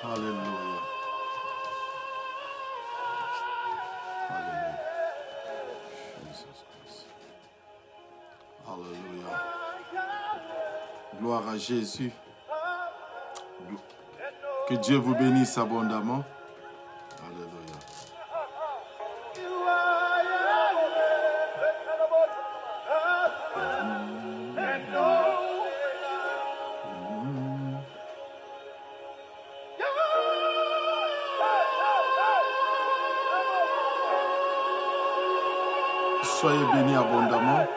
Alléluia. Alléluia. Jesus Christ. Alléluia. Gloire à Jésus. Que Dieu vous bénisse abondamment. Alléluia. Soyez bénis abondamment.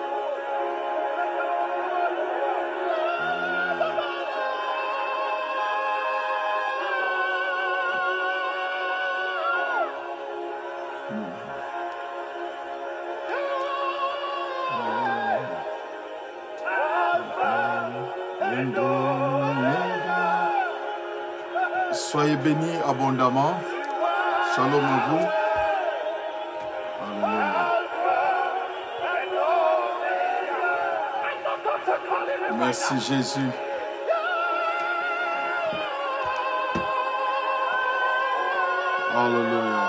Soyez bénis abondamment. Shalom à vous. Alléluia. Merci Jésus. Alléluia.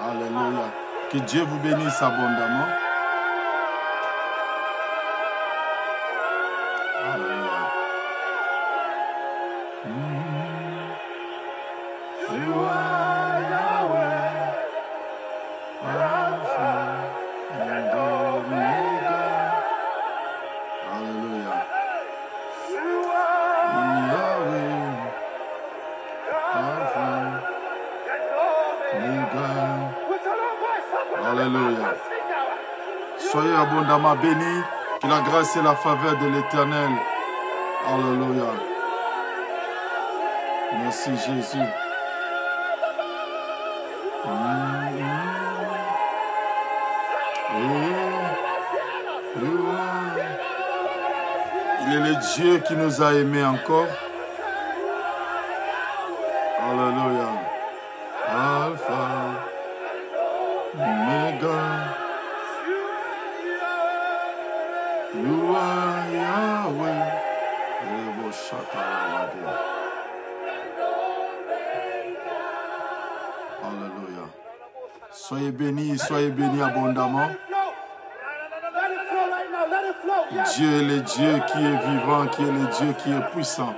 Alléluia. Que Dieu vous bénisse abondamment. Alléluia. You are Yahweh, Alpha and Omega. Alléluia. Yahweh, Alpha and Omega. Alléluia. Soyez abondamment bénis. Que la grâce et la faveur de l'Éternel. Alléluia. Merci Jésus. Il est le Dieu qui nous a aimés encore. Alléluia. Alpha, Omega. You are Yahweh. Alléluia. Soyez bénis abondamment. Dieu est le Dieu qui est vivant, qui est le Dieu qui est puissant.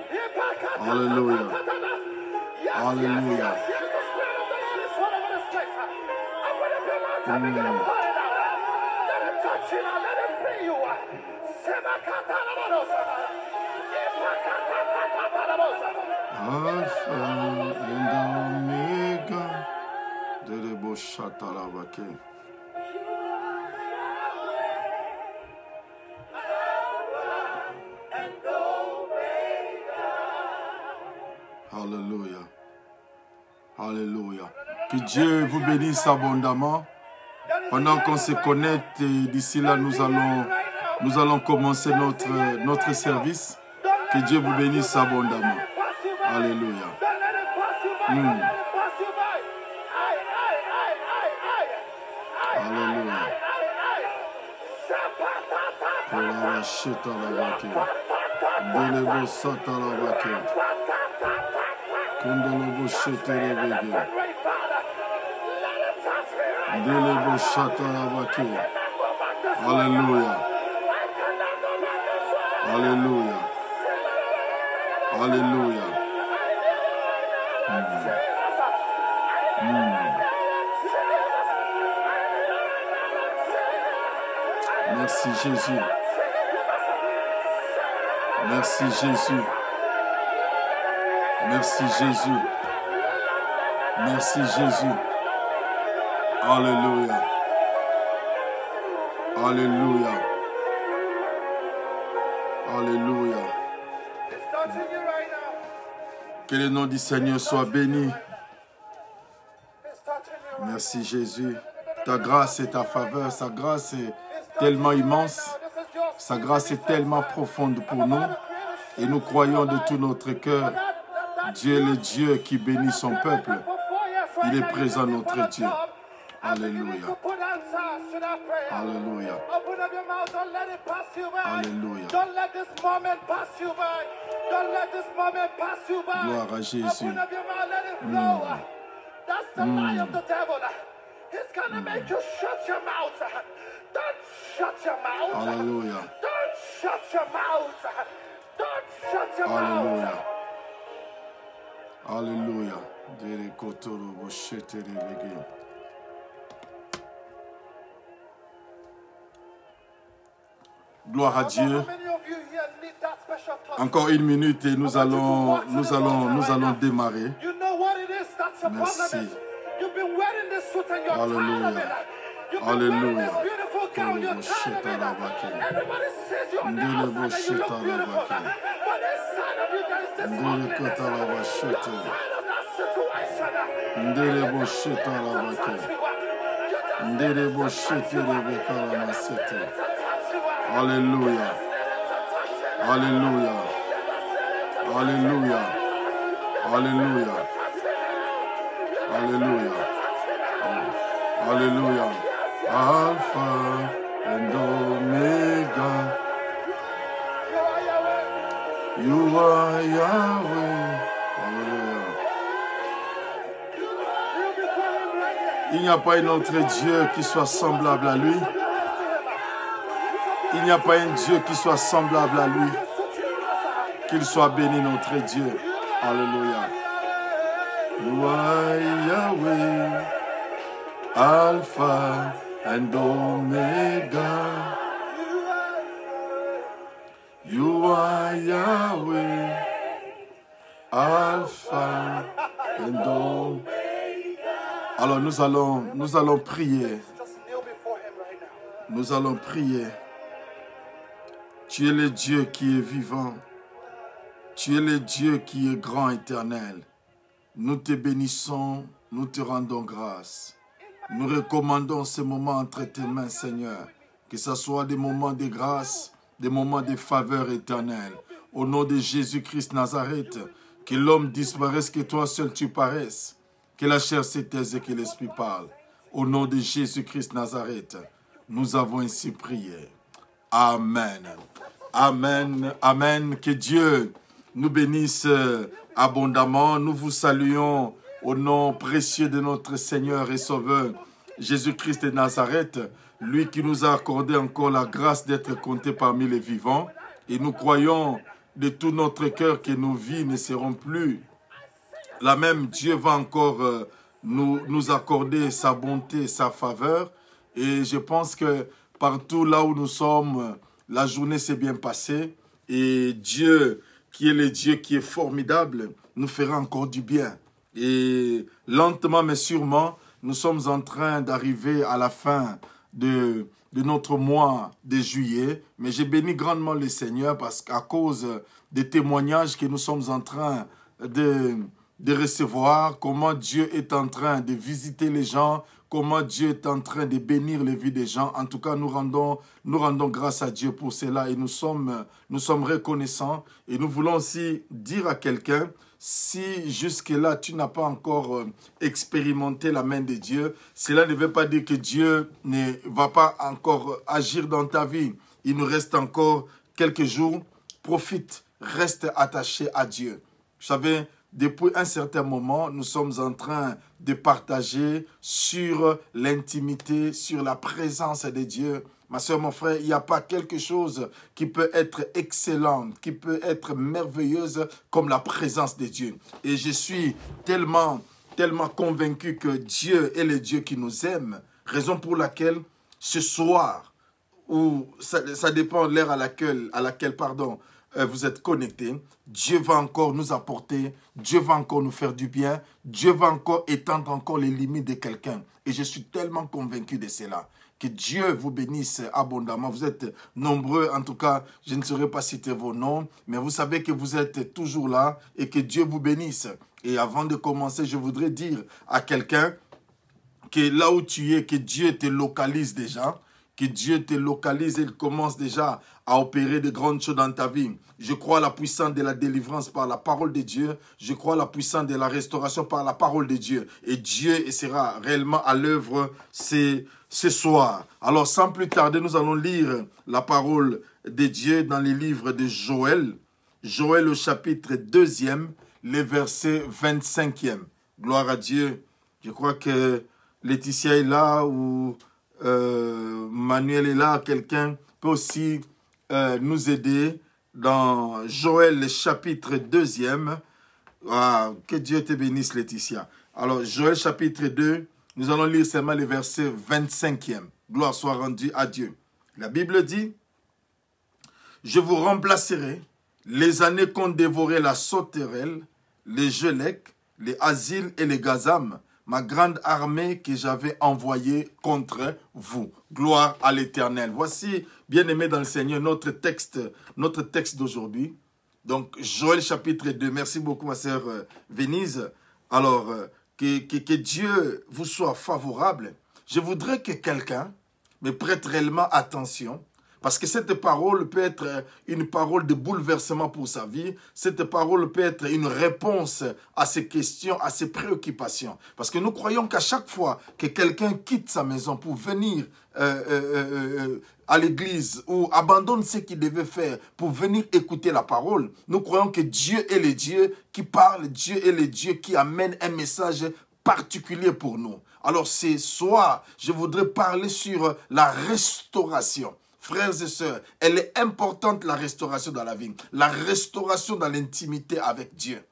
Alléluia. Alléluia. Alpha and Omega. Delebo Shatalabake. Alléluia. Alléluia. Que Dieu vous bénisse abondamment. Pendant qu'on se connecte, d'ici là, nous allons commencer notre service. Que Dieu vous bénisse abondamment. Alléluia. Alléluia. Alléluia. Alléluia. Alléluia. Merci Jésus. Merci Jésus. Merci Jésus. Merci Jésus. Alléluia. Alléluia. Alléluia. Que le nom du Seigneur soit béni. Merci Jésus. Ta grâce et ta faveur, sa grâce est tellement immense. Sa grâce est tellement profonde pour nous. Et nous croyons de tout notre cœur. Dieu est le Dieu qui bénit son peuple. Il est présent, notre Dieu. Alléluia. Alléluia. Open up your mouth, don't let it pass you by. Alléluia. Don't let this moment pass you by. Gloire à Jésus. That's the lie of the devil. He's gonna make you shut your mouth. Don't shut your mouth. Alléluia. Don't shut your mouth. Don't shut your Alléluia. mouth. Alléluia. Dere kotoro boshete rebege. Gloire à Dieu. Encore une minute et nous allons démarrer. Merci. Alléluia. Alléluia. Alléluia. Alléluia. Alléluia. Alléluia. Alléluia. Alléluia. Alpha and Omega. You are Yahweh. Alléluia. Il n'y a pas un autre Dieu qui soit semblable à lui. Il n'y a pas un Dieu qui soit semblable à lui. Qu'il soit béni notre Dieu. Alléluia. You are Yahweh, Alpha and Omega. You are Yahweh, Alpha and Omega. Alors nous allons prier. Nous allons prier. Tu es le Dieu qui est vivant. Tu es le Dieu qui est grand, éternel. Nous te bénissons, nous te rendons grâce. Nous recommandons ces moments entre tes mains, Seigneur. Que ce soit des moments de grâce, des moments de faveur éternelle. Au nom de Jésus-Christ Nazareth, que l'homme disparaisse, que toi seul tu paraisses. Que la chair se taise et que l'esprit parle. Au nom de Jésus-Christ Nazareth, nous avons ainsi prié. Amen. Amen. Amen. Que Dieu nous bénisse abondamment. Nous vous saluons au nom précieux de notre Seigneur et Sauveur Jésus-Christ de Nazareth, lui qui nous a accordé encore la grâce d'être compté parmi les vivants. Et nous croyons de tout notre cœur que nos vies ne seront plus la même. Dieu va encore nous accorder sa bonté, sa faveur. Et je pense que partout là où nous sommes, la journée s'est bien passée. Et Dieu, qui est le Dieu qui est formidable, nous fera encore du bien. Et lentement mais sûrement, nous sommes en train d'arriver à la fin de notre mois de juillet. Mais j'ai béni grandement le Seigneur parce qu'à cause des témoignages que nous sommes en train de recevoir, comment Dieu est en train de visiter les gens, comment Dieu est en train de bénir les vies des gens. En tout cas, nous rendons grâce à Dieu pour cela et nous sommes reconnaissants. Et nous voulons aussi dire à quelqu'un, si jusque-là tu n'as pas encore expérimenté la main de Dieu, cela ne veut pas dire que Dieu ne va pas encore agir dans ta vie. Il nous reste encore quelques jours. Profite, reste attaché à Dieu. Vous savez, depuis un certain moment, nous sommes en train de partager sur l'intimité, sur la présence de Dieu. Ma soeur, mon frère, il n'y a pas quelque chose qui peut être excellent, qui peut être merveilleuse comme la présence de Dieu. Et je suis tellement convaincu que Dieu est le Dieu qui nous aime. Raison pour laquelle ce soir, ou ça dépend de l'heure à laquelle vous êtes connectés, Dieu va encore nous apporter, Dieu va encore nous faire du bien, Dieu va encore étendre encore les limites de quelqu'un. Et je suis tellement convaincu de cela. Que Dieu vous bénisse abondamment. Vous êtes nombreux, en tout cas, je ne saurais pas citer vos noms, mais vous savez que vous êtes toujours là et que Dieu vous bénisse. Et avant de commencer, je voudrais dire à quelqu'un que là où tu es, que Dieu te localise déjà, que Dieu te localise et il commence déjà à opérer de grandes choses dans ta vie. Je crois à la puissance de la délivrance par la parole de Dieu. Je crois à la puissance de la restauration par la parole de Dieu. Et Dieu sera réellement à l'œuvre ce soir. Alors sans plus tarder, nous allons lire la parole de Dieu dans les livres de Joël. Joël au chapitre 2e, les versets 25e. Gloire à Dieu. Je crois que Laetitia est là ou Manuel est là. Quelqu'un peut aussi nous aider dans Joël chapitre 2e. Ah, que Dieu te bénisse, Laetitia. Alors, Joël chapitre 2, nous allons lire seulement les versets 25e. Gloire soit rendue à Dieu. La Bible dit, « Je vous remplacerai les années qu'ont dévoré la sauterelle, les gelèques, les asiles et les gazam, ma grande armée que j'avais envoyée contre vous. » Gloire à l'Éternel. Voici, bien-aimés dans le Seigneur, notre texte d'aujourd'hui. Donc, Joël chapitre 2. Merci beaucoup, ma sœur Venise. Alors, que Dieu vous soit favorable. Je voudrais que quelqu'un me prête réellement attention. Parce que cette parole peut être une parole de bouleversement pour sa vie. Cette parole peut être une réponse à ses questions, à ses préoccupations. Parce que nous croyons qu'à chaque fois que quelqu'un quitte sa maison pour venir à l'église ou abandonne ce qu'il devait faire pour venir écouter la parole, nous croyons que Dieu est le Dieu qui parle, Dieu est le Dieu qui amène un message particulier pour nous. Alors ce soir, je voudrais parler sur la restauration. Frères et sœurs, elle est importante, la restauration dans la vie. La restauration dans l'intimité avec Dieu.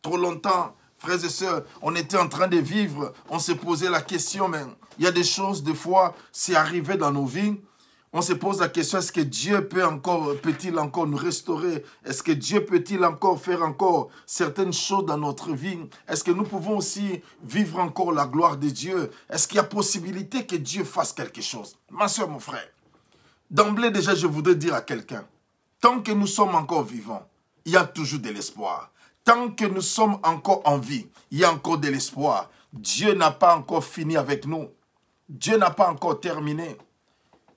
Trop longtemps, frères et sœurs, on était en train de vivre, on se posait la question, mais il y a des choses, des fois, c'est arrivé dans nos vies. On se pose la question, est-ce que Dieu peut-il encore nous restaurer? Est-ce que Dieu peut-il encore faire encore certaines choses dans notre vie? Est-ce que nous pouvons aussi vivre encore la gloire de Dieu? Est-ce qu'il y a possibilité que Dieu fasse quelque chose? Ma soeur, mon frère, d'emblée déjà, je voudrais dire à quelqu'un, tant que nous sommes encore vivants, il y a toujours de l'espoir. Tant que nous sommes encore en vie, il y a encore de l'espoir. Dieu n'a pas encore fini avec nous. Dieu n'a pas encore terminé.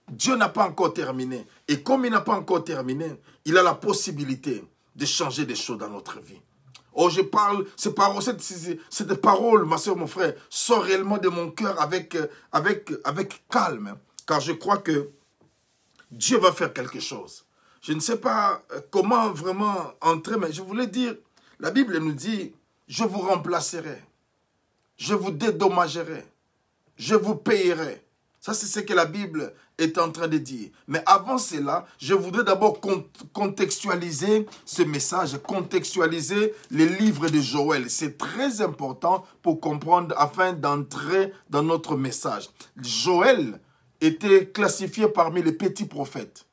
Dieu n'a pas encore terminé. Et comme il n'a pas encore terminé, il a la possibilité de changer des choses dans notre vie. Oh, je parle, cette parole, ma soeur, mon frère, sort réellement de mon cœur avec calme. Car je crois que Dieu va faire quelque chose. Je ne sais pas comment vraiment entrer, mais je voulais dire, la Bible nous dit, je vous remplacerai, je vous dédommagerai, je vous payerai. Ça, c'est ce que la Bible est en train de dire. Mais avant cela, je voudrais d'abord contextualiser ce message, contextualiser les livres de Joël. C'est très important pour comprendre, afin d'entrer dans notre message. Joël était classifié parmi les petits prophètes.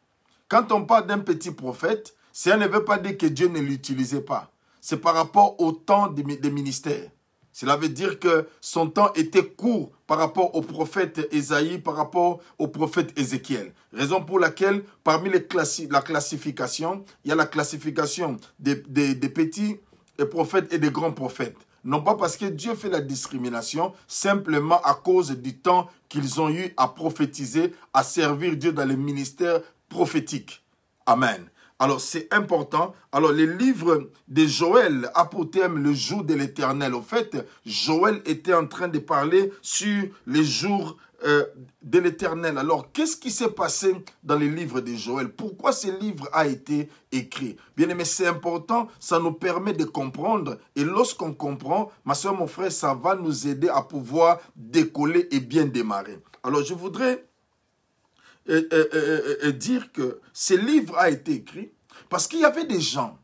Quand on parle d'un petit prophète, ça ne veut pas dire que Dieu ne l'utilisait pas. C'est par rapport au temps des ministères. Cela veut dire que son temps était court par rapport au prophète Ésaïe, par rapport au prophète Ézéchiel. Raison pour laquelle, parmi la classification, il y a la classification des petits prophètes et des grands prophètes. Non pas parce que Dieu fait la discrimination, simplement à cause du temps qu'ils ont eu à prophétiser, à servir Dieu dans les ministères prophétiques. Amen. Alors, c'est important. Alors, les livres de Joël a pour thème le jour de l'Éternel. Au fait, Joël était en train de parler sur les jours de l'Éternel. Alors, qu'est-ce qui s'est passé dans les livres de Joël? Pourquoi ce livre a été écrit? Bien aimé, c'est important. Ça nous permet de comprendre. Et lorsqu'on comprend, ma soeur, mon frère, ça va nous aider à pouvoir décoller et bien démarrer. Alors, je voudrais dire que ce livre a été écrit parce qu'il y avait des gens.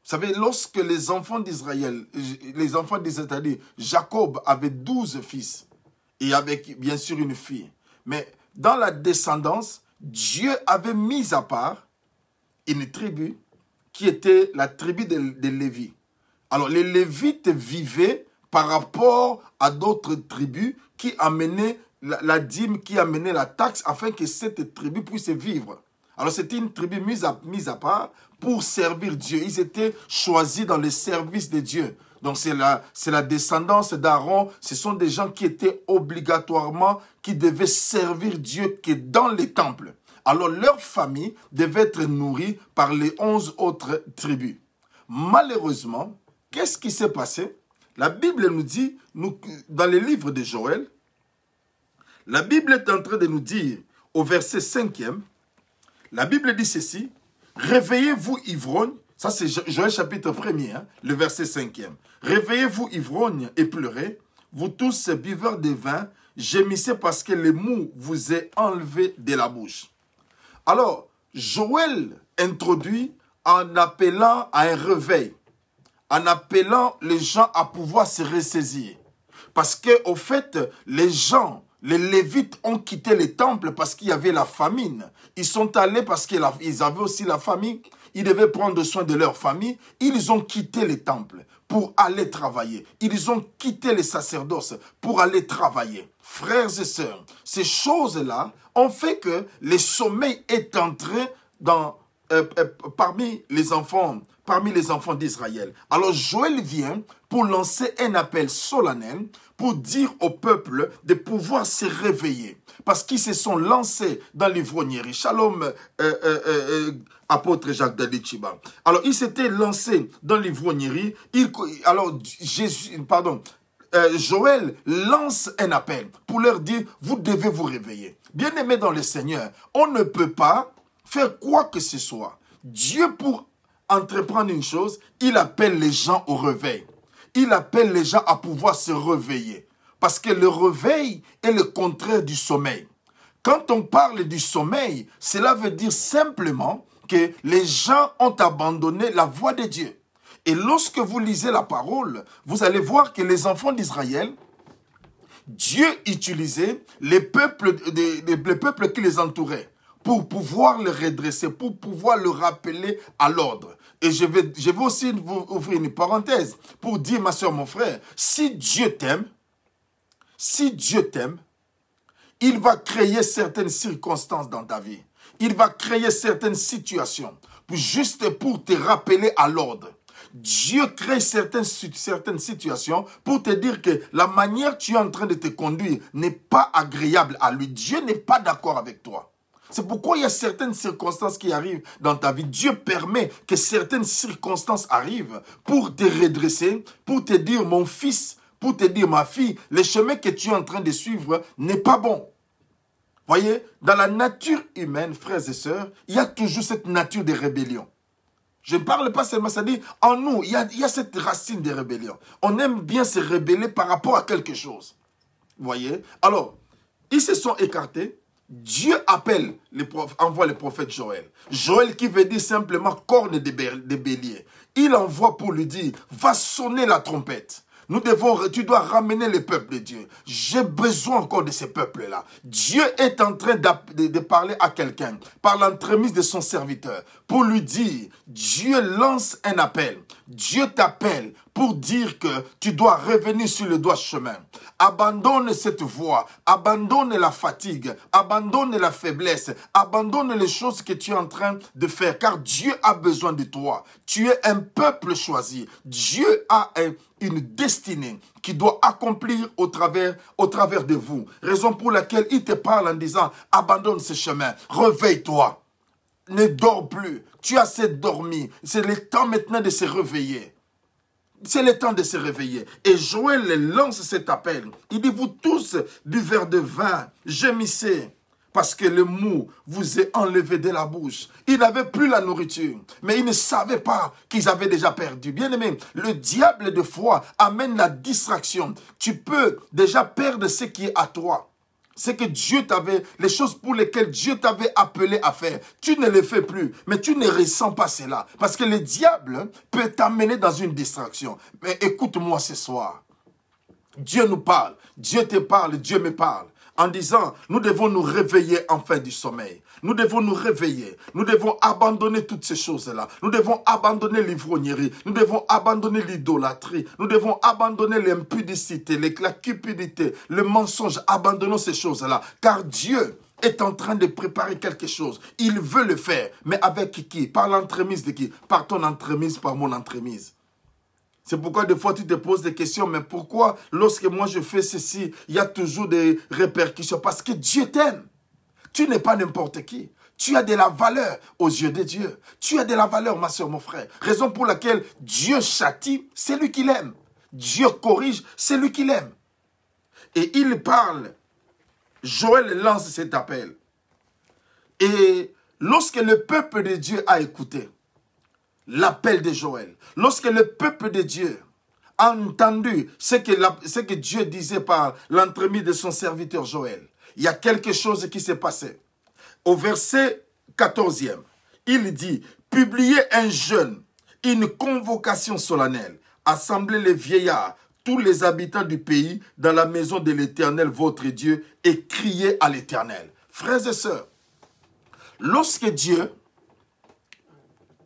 Vous savez, lorsque les enfants d'Israël, c'est-à-dire Jacob avait 12 fils et avec bien sûr une fille. Mais dans la descendance, Dieu avait mis à part une tribu qui était la tribu des Lévites. Alors les Lévites vivaient par rapport à d'autres tribus qui amenaient la dîme, qui amenait la taxe afin que cette tribu puisse vivre. Alors c'était une tribu mise à part pour servir Dieu. Ils étaient choisis dans le service de Dieu. Donc c'est la descendance d'Aaron. Ce sont des gens qui étaient obligatoirement, qui devaient servir Dieu que dans les temples. Alors leur famille devait être nourrie par les 11 autres tribus. Malheureusement, qu'est-ce qui s'est passé? La Bible nous dit, dans les livres de Joël, la Bible est en train de nous dire, au verset 5e, la Bible dit ceci, « Réveillez-vous, ivrognes, Ça, c'est Joël chapitre 1er, hein, le verset 5e. Réveillez-vous, ivrognes, et pleurez, vous tous buveurs de vin, gémissez parce que le mou vous est enlevé de la bouche. Alors, Joël introduit en appelant à un réveil, en appelant les gens à pouvoir se ressaisir. Parce qu'au fait, les gens, les Lévites ont quitté les temples parce qu'il y avait la famine. Ils sont allés parce qu'ils avaient aussi la famille. Ils devaient prendre soin de leur famille. Ils ont quitté les temples pour aller travailler. Ils ont quitté les sacerdoces pour aller travailler. Frères et sœurs, ces choses-là ont fait que le sommeil est entré parmi les enfants d'Israël. Alors Joël vient pour lancer un appel solennel pour dire au peuple de pouvoir se réveiller. Parce qu'ils se sont lancés dans l'ivrognerie. Shalom, apôtre Jacques Dadichiba. Alors, ils s'étaient lancés dans l'ivrognerie. Joël lance un appel pour leur dire, vous devez vous réveiller. Bien-aimés dans le Seigneur, on ne peut pas faire quoi que ce soit. Dieu, pour entreprendre une chose, il appelle les gens au réveil. Il appelle les gens à pouvoir se réveiller. Parce que le réveil est le contraire du sommeil. Quand on parle du sommeil, cela veut dire simplement que les gens ont abandonné la voie de Dieu. Et lorsque vous lisez la parole, vous allez voir que les enfants d'Israël, Dieu utilisait les peuples qui les entouraient pour pouvoir les redresser, pour pouvoir le rappeler à l'ordre. Et je vais aussi vous ouvrir une parenthèse pour dire, ma soeur, mon frère, si Dieu t'aime, il va créer certaines circonstances dans ta vie. Il va créer certaines situations juste pour te rappeler à l'ordre. Dieu crée certaines situations pour te dire que la manière dont tu es en train de te conduire n'est pas agréable à lui. Dieu n'est pas d'accord avec toi. C'est pourquoi il y a certaines circonstances qui arrivent dans ta vie. Dieu permet que certaines circonstances arrivent pour te redresser, pour te dire, mon fils, pour te dire, ma fille, le chemin que tu es en train de suivre n'est pas bon. Voyez, dans la nature humaine, frères et sœurs, il y a toujours cette nature de rébellion. Je ne parle pas seulement, c'est-à-dire, en nous, il y a cette racine de rébellion. On aime bien se rebeller par rapport à quelque chose. Voyez? Alors, ils se sont écartés. Dieu envoie le prophète Joël. Joël qui veut dire simplement corne de bélier. Il envoie pour lui dire, va sonner la trompette. Tu dois ramener le peuple de Dieu. J'ai besoin encore de ce peuple-là. Dieu est en train de parler à quelqu'un par l'entremise de son serviteur pour lui dire, Dieu lance un appel. Dieu t'appelle pour dire que tu dois revenir sur le droit chemin. Abandonne cette voie, abandonne la fatigue, abandonne la faiblesse, abandonne les choses que tu es en train de faire, car Dieu a besoin de toi. Tu es un peuple choisi. Dieu a une destinée qui doit accomplir au travers de vous. Raison pour laquelle il te parle en disant, abandonne ce chemin, réveille-toi. Ne dors plus, tu as assez dormi. C'est le temps maintenant de se réveiller. C'est le temps de se réveiller. Et Joël lance cet appel. Il dit, vous tous, buveurs de vin, gémissez, parce que le mou vous est enlevé de la bouche. Ils n'avaient plus la nourriture, mais ils ne savaient pas qu'ils avaient déjà perdu. Bien aimé, le diable de foi amène la distraction. Tu peux déjà perdre ce qui est à toi. C'est que Dieu les choses pour lesquelles Dieu t'avait appelé à faire, tu ne les fais plus, mais tu ne ressens pas cela. Parce que le diable peut t'amener dans une distraction. Mais écoute-moi ce soir. Dieu nous parle, Dieu te parle, Dieu me parle. En disant, nous devons nous réveiller enfin du sommeil. Nous devons nous réveiller. Nous devons abandonner toutes ces choses-là. Nous devons abandonner l'ivrognerie. Nous devons abandonner l'idolâtrie. Nous devons abandonner l'impudicité, la cupidité, le mensonge. Abandonnons ces choses-là. Car Dieu est en train de préparer quelque chose. Il veut le faire. Mais avec qui? Par l'entremise de qui? Par ton entremise, par mon entremise. C'est pourquoi des fois tu te poses des questions, mais pourquoi lorsque moi je fais ceci, il y a toujours des répercussions? Parce que Dieu t'aime. Tu n'es pas n'importe qui. Tu as de la valeur aux yeux de Dieu. Tu as de la valeur, ma soeur, mon frère. Raison pour laquelle Dieu châtie, c'est lui qui l'aime. Dieu corrige, c'est lui qui l'aime. Et il parle. Joël lance cet appel. Et lorsque le peuple de Dieu a écouté, l'appel de Joël, lorsque le peuple de Dieu a entendu ce que Dieu disait par l'entremise de son serviteur Joël, il y a quelque chose qui s'est passé. Au verset 14e, il dit, publiez un jeûne, une convocation solennelle, assemblez les vieillards, tous les habitants du pays, dans la maison de l'Éternel, votre Dieu, et criez à l'Éternel. Frères et sœurs, lorsque Dieu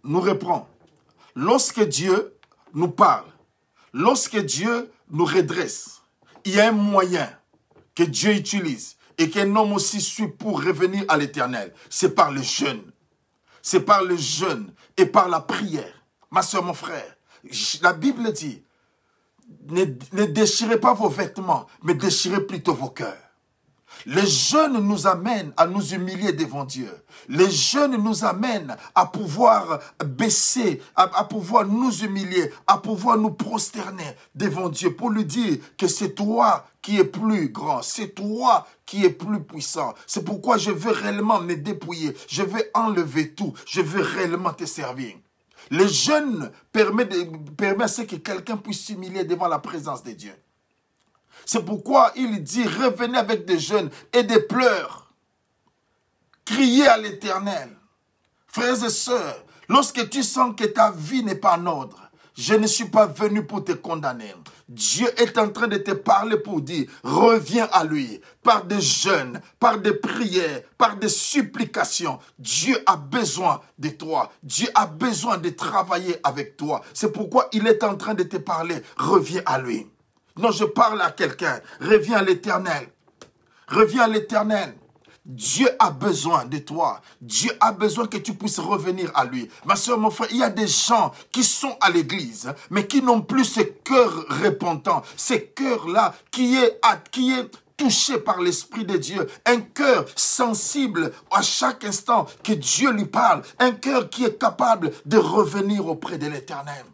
nous reprend, lorsque Dieu nous parle, lorsque Dieu nous redresse, il y a un moyen que Dieu utilise et qu'un homme aussi suit pour revenir à l'Éternel. C'est par le jeûne. C'est par le jeûne et par la prière. Ma soeur, mon frère, la Bible dit, ne déchirez pas vos vêtements, mais déchirez plutôt vos cœurs. Le jeûne nous amène à nous humilier devant Dieu. Le jeûne nous amène à pouvoir baisser, à pouvoir nous humilier, à pouvoir nous prosterner devant Dieu pour lui dire que c'est toi qui es plus grand, c'est toi qui es plus puissant. C'est pourquoi je veux réellement me dépouiller, je veux enlever tout, je veux réellement te servir. Le jeûne permet à ce que quelqu'un puisse s'humilier devant la présence de Dieu. C'est pourquoi il dit, revenez avec des jeûnes et des pleurs. Criez à l'Éternel. Frères et sœurs, lorsque tu sens que ta vie n'est pas en ordre, je ne suis pas venu pour te condamner. Dieu est en train de te parler pour dire, reviens à lui. Par des jeûnes, par des prières, par des supplications. Dieu a besoin de toi. Dieu a besoin de travailler avec toi. C'est pourquoi il est en train de te parler, reviens à lui. Non, je parle à quelqu'un. Reviens à l'Éternel. Reviens à l'Éternel. Dieu a besoin de toi. Dieu a besoin que tu puisses revenir à lui. Ma soeur, mon frère, il y a des gens qui sont à l'église, mais qui n'ont plus ce cœur repentant. Ce cœur-là qui est touché par l'Esprit de Dieu. Un cœur sensible à chaque instant que Dieu lui parle. Un cœur qui est capable de revenir auprès de l'Éternel.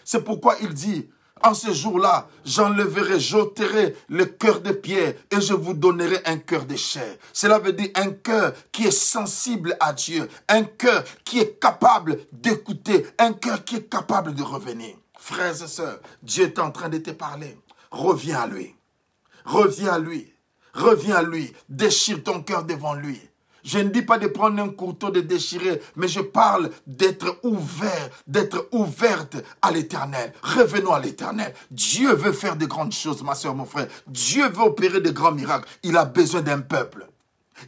C'est pourquoi il dit, en ce jour-là, j'enlèverai, j'ôterai le cœur de pierre et je vous donnerai un cœur de chair. Cela veut dire un cœur qui est sensible à Dieu, un cœur qui est capable d'écouter, un cœur qui est capable de revenir. Frères et sœurs, Dieu est en train de te parler. Reviens à lui. Reviens à lui. Reviens à lui. Déchire ton cœur devant lui. Je ne dis pas de prendre un couteau, de déchirer, mais je parle d'être ouvert, d'être ouverte à l'Éternel. Revenons à l'Éternel. Dieu veut faire de grandes choses, ma soeur, mon frère. Dieu veut opérer de grands miracles. Il a besoin d'un peuple.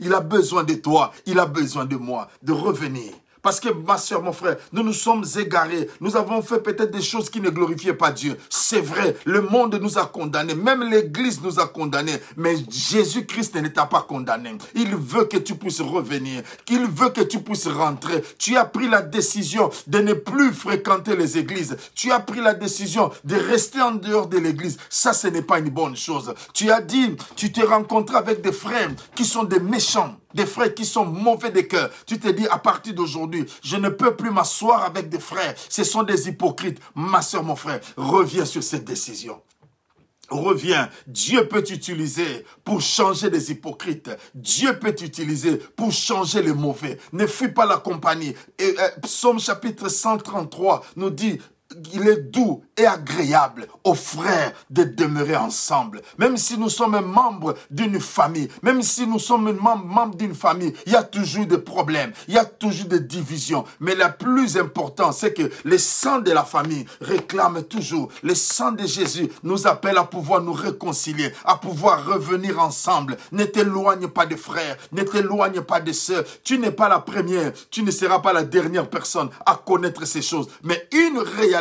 Il a besoin de toi. Il a besoin de moi, de revenir. Parce que, ma soeur, mon frère, nous nous sommes égarés. Nous avons fait peut-être des choses qui ne glorifiaient pas Dieu. C'est vrai, le monde nous a condamnés. Même l'Église nous a condamnés. Mais Jésus-Christ ne t'a pas condamné. Il veut que tu puisses revenir. Il veut que tu puisses rentrer. Tu as pris la décision de ne plus fréquenter les églises. Tu as pris la décision de rester en dehors de l'église. Ça, ce n'est pas une bonne chose. Tu as dit, tu t'es rencontré avec des frères qui sont des méchants. Des frères qui sont mauvais de cœur. Tu te dis, à partir d'aujourd'hui, je ne peux plus m'asseoir avec des frères. Ce sont des hypocrites. Ma soeur, mon frère, reviens sur cette décision. Reviens. Dieu peut t'utiliser pour changer des hypocrites. Dieu peut t'utiliser pour changer les mauvais. Ne fuis pas la compagnie. Et Psaume chapitre 133 nous dit, il est doux et agréable aux frères de demeurer ensemble. Même si nous sommes membres d'une famille, même si nous sommes membres d'une famille, il y a toujours des problèmes, il y a toujours des divisions. Mais le plus important, c'est que le sang de la famille réclame toujours. Le sang de Jésus nous appelle à pouvoir nous réconcilier, à pouvoir revenir ensemble. Ne t'éloigne pas des frères, ne t'éloigne pas des sœurs. Tu n'es pas la première, tu ne seras pas la dernière personne à connaître ces choses. Mais une réalité,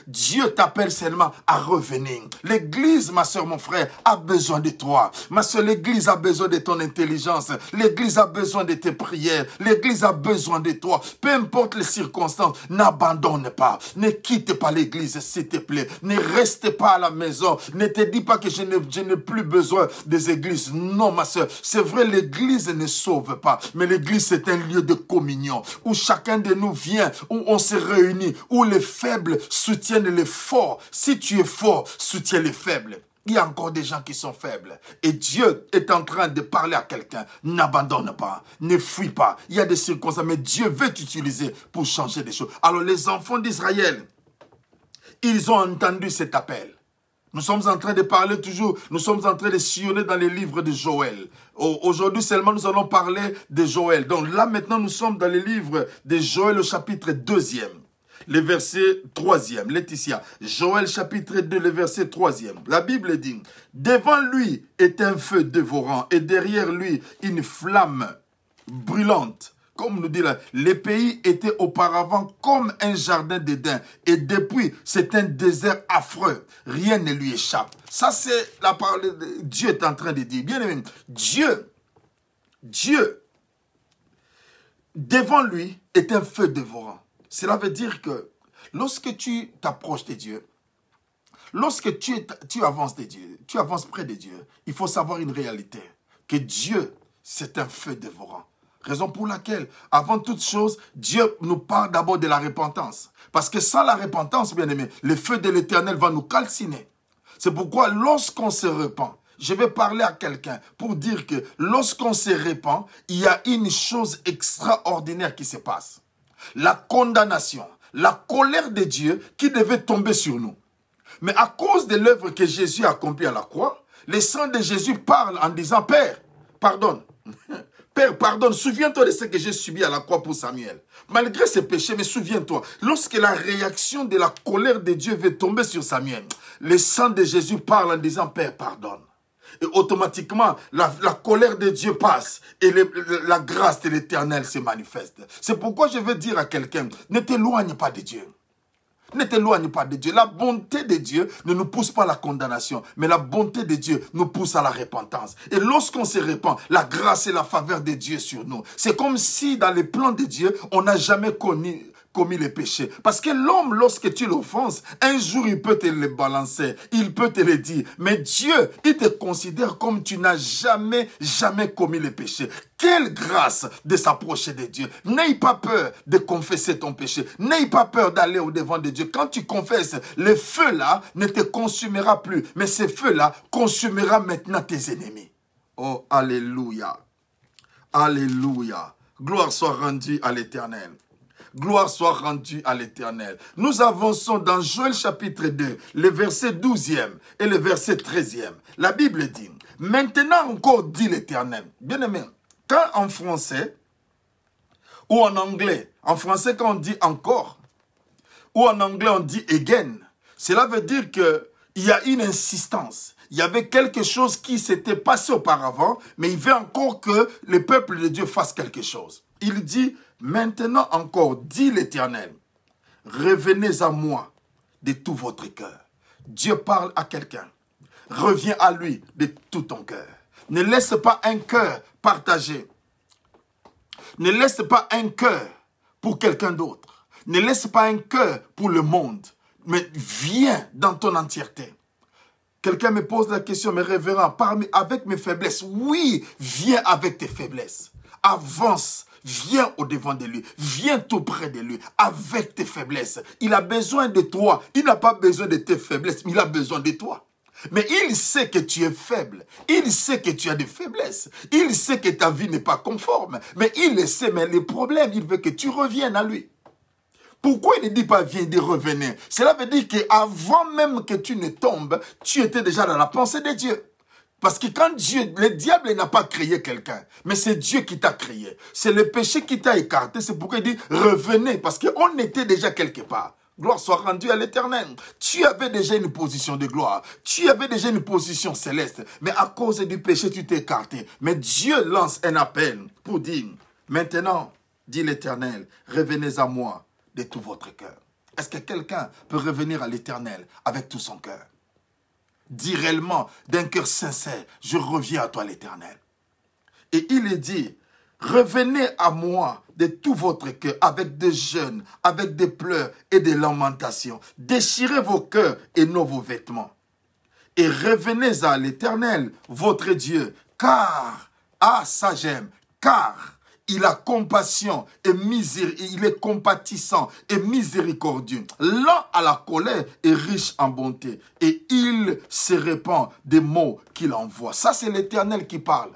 Dieu t'appelle seulement à revenir. L'église, ma soeur, mon frère, a besoin de toi. Ma soeur, l'église a besoin de ton intelligence. L'église a besoin de tes prières. L'église a besoin de toi. Peu importe les circonstances, n'abandonne pas. Ne quitte pas l'église, s'il te plaît. Ne reste pas à la maison. Ne te dis pas que je n'ai plus besoin des églises. Non, ma soeur, c'est vrai, l'église ne sauve pas. Mais l'église, c'est un lieu de communion où chacun de nous vient, où on se réunit, où les faibles soutiennent les forts. Si tu es fort, soutiens les faibles. Il y a encore des gens qui sont faibles. Et Dieu est en train de parler à quelqu'un. N'abandonne pas, ne fuis pas. Il y a des circonstances, mais Dieu veut t'utiliser pour changer des choses. Alors les enfants d'Israël, ils ont entendu cet appel. Nous sommes en train de parler toujours, nous sommes en train de sillonner dans les livres de Joël. Aujourd'hui seulement, nous allons parler de Joël. Donc là, maintenant, nous sommes dans les livres de Joël, au chapitre 2e. Le verset 3e, Laetitia. Joël chapitre 2, le verset 3e. La Bible dit, « Devant lui est un feu dévorant et derrière lui une flamme brûlante. » Comme nous dit là, les pays étaient auparavant comme un jardin d'Éden. Et depuis, c'est un désert affreux. Rien ne lui échappe. Ça, c'est la parole de Dieu est en train de dire. Bien aimé, Dieu, devant lui est un feu dévorant. Cela veut dire que lorsque tu t'approches de Dieu, lorsque tu avances de Dieu, tu avances près de Dieu, il faut savoir une réalité. Que Dieu, c'est un feu dévorant. Raison pour laquelle, avant toute chose, Dieu nous parle d'abord de la repentance. Parce que sans la repentance, bien aimé, le feu de l'Éternel va nous calciner. C'est pourquoi lorsqu'on se repent, je vais parler à quelqu'un pour dire que lorsqu'on se repent, il y a une chose extraordinaire qui se passe. La condamnation, la colère de Dieu qui devait tomber sur nous. Mais à cause de l'œuvre que Jésus a accomplie à la croix, le sang de Jésus parle en disant, Père, pardonne. Père, pardonne, souviens-toi de ce que j'ai subi à la croix pour Samuel. Malgré ses péchés, mais souviens-toi, lorsque la réaction de la colère de Dieu veut tomber sur Samuel, le sang de Jésus parle en disant, Père, pardonne. Et automatiquement, la colère de Dieu passe et la grâce de l'Éternel se manifeste. C'est pourquoi je veux dire à quelqu'un, ne t'éloigne pas de Dieu. Ne t'éloigne pas de Dieu. La bonté de Dieu ne nous pousse pas à la condamnation, mais la bonté de Dieu nous pousse à la repentance. Et lorsqu'on se repent, la grâce et la faveur de Dieu sur nous. C'est comme si dans les plans de Dieu, on n'a jamais commis les péchés. Parce que l'homme, lorsque tu l'offenses, un jour il peut te le balancer, il peut te le dire. Mais Dieu, il te considère comme tu n'as jamais commis les péchés. Quelle grâce de s'approcher de Dieu. N'aie pas peur de confesser ton péché. N'aie pas peur d'aller au-devant de Dieu. Quand tu confesses, le feu là ne te consumera plus. Mais ce feu là consumera maintenant tes ennemis. Oh, alléluia. Alléluia. Gloire soit rendue à l'Éternel. Gloire soit rendue à l'Éternel. Nous avançons dans Joël chapitre 2, le verset 12e et le verset 13e. La Bible dit, « Maintenant encore dit l'Éternel. » Bien aimé, quand en français ou en anglais, en français quand on dit « encore » ou en anglais on dit « again », cela veut dire qu'il y a une insistance. Il y avait quelque chose qui s'était passé auparavant, mais il veut encore que le peuple de Dieu fasse quelque chose. Il dit, maintenant encore, dit l'Éternel, revenez à moi de tout votre cœur. Dieu parle à quelqu'un. Reviens à lui de tout ton cœur. Ne laisse pas un cœur partagé. Ne laisse pas un cœur pour quelqu'un d'autre. Ne laisse pas un cœur pour le monde. Mais viens dans ton entièreté. Quelqu'un me pose la question, mais révérend, avec mes faiblesses. Oui, viens avec tes faiblesses. Avance. Viens au-devant de lui. Viens tout près de lui. Avec tes faiblesses. Il a besoin de toi. Il n'a pas besoin de tes faiblesses, mais il a besoin de toi. Mais il sait que tu es faible. Il sait que tu as des faiblesses. Il sait que ta vie n'est pas conforme. Mais il le sait, mais les problèmes, il veut que tu reviennes à lui. Pourquoi il ne dit pas viens de revenir? Cela veut dire qu'avant même que tu ne tombes, tu étais déjà dans la pensée de Dieu. Parce que quand Dieu, le diable n'a pas créé quelqu'un, mais c'est Dieu qui t'a créé. C'est le péché qui t'a écarté. C'est pourquoi il dit revenez, parce qu'on était déjà quelque part. Gloire soit rendue à l'Éternel. Tu avais déjà une position de gloire. Tu avais déjà une position céleste. Mais à cause du péché, tu t'es écarté. Mais Dieu lance un appel pour dire, maintenant, dit l'Éternel, revenez à moi de tout votre cœur. Est-ce que quelqu'un peut revenir à l'Éternel avec tout son cœur? Dis réellement, d'un cœur sincère, je reviens à toi l'Éternel. Et il est dit, revenez à moi de tout votre cœur, avec des jeûnes, avec des pleurs et des lamentations. Déchirez vos cœurs et non vos vêtements. Et revenez à l'Éternel, votre Dieu, car, ça j'aime, car il a compassion et il est compatissant et miséricordieux, lent à la colère et riche en bonté. Et il se répand des mots qu'il envoie. Ça, c'est l'Éternel qui parle.